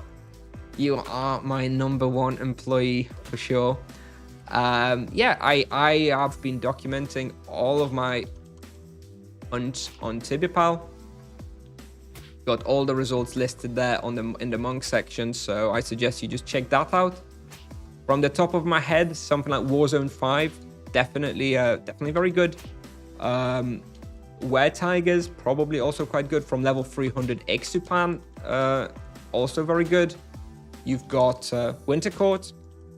my #1 employee for sure. I have been documenting all of my hunts on Tibia Pal. Got all the results listed there in the monk section, so I suggest you just check that out. From the top of my head, something like Warzone 5, definitely very good. Were Tigers, probably also quite good. From level 300, Exupan, also very good. You've got Winter Court,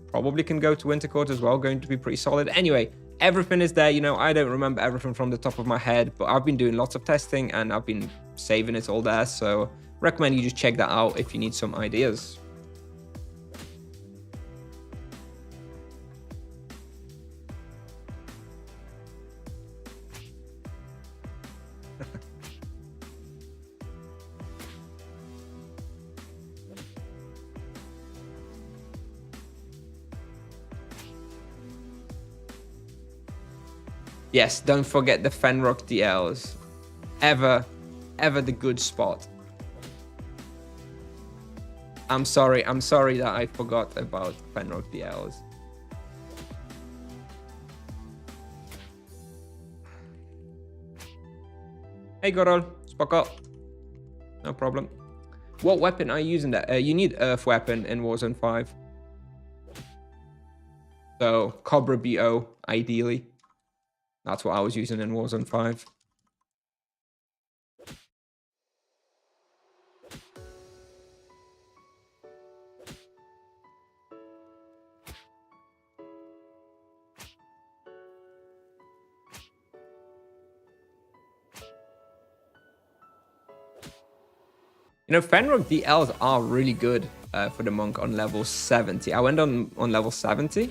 probably can go to Winter Court as well, going to be pretty solid. Anyway, everything is there. You know, I don't remember everything from the top of my head, but I've been doing lots of testing and I've been saving it all there. So recommend you just check that out if you need some ideas. Yes, don't forget the Fenrock DLs. Ever the good spot. I'm sorry that I forgot about Fenrock DLs. Hey Gorol, spoko. No problem. What weapon are you using there? You need Earth weapon in Warzone 5. So, Cobra BO, ideally. That's what I was using in Warzone 5. You know, Fenrock DLs are really good for the monk on level 70. I went on level 70.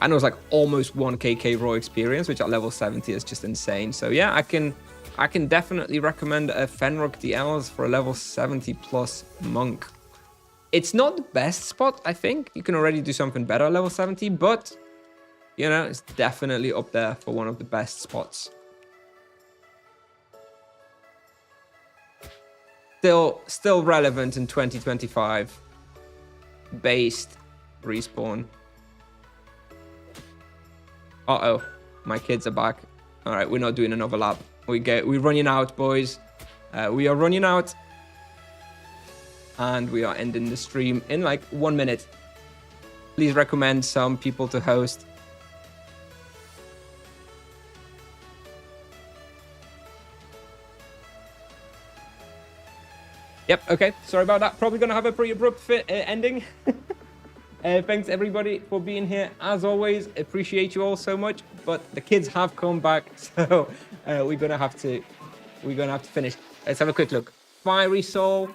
And it was like almost 1kk raw experience, which at level 70 is just insane. So yeah, I can definitely recommend a Fenrock DLs for a level 70 plus monk. It's not the best spot, I think. You can already do something better at level 70, but you know, it's definitely up there for one of the best spots. Still relevant in 2025. Based respawn. Uh-oh, my kids are back. All right, we're not doing another lap. We're running out, boys. We are running out. And we are ending the stream in like 1 minute. Please recommend some people to host. Yep, okay, sorry about that. Probably gonna have a pretty abrupt ending. Thanks everybody for being here. As always, appreciate you all so much. But the kids have come back, so we're gonna have to finish. Let's have a quick look. Fiery Soul.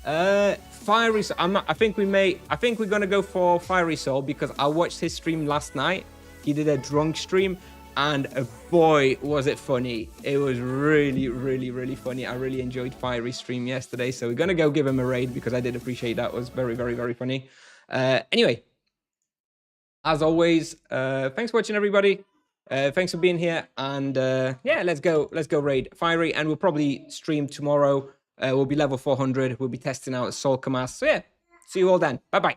Fiery Soul. I think we're gonna go for Fiery Soul because I watched his stream last night. He did a drunk stream, and boy was it funny. It was really, really, really funny. I really enjoyed Fiery stream yesterday, so we're gonna go give him a raid because I did appreciate that. It was very, very, very funny. Anyway, as always, thanks for watching, everybody. Thanks for being here, and yeah, let's go raid Fiery, and we'll probably stream tomorrow. We'll be level 400. We'll be testing out Soul Kamas. So yeah, see you all then. Bye bye.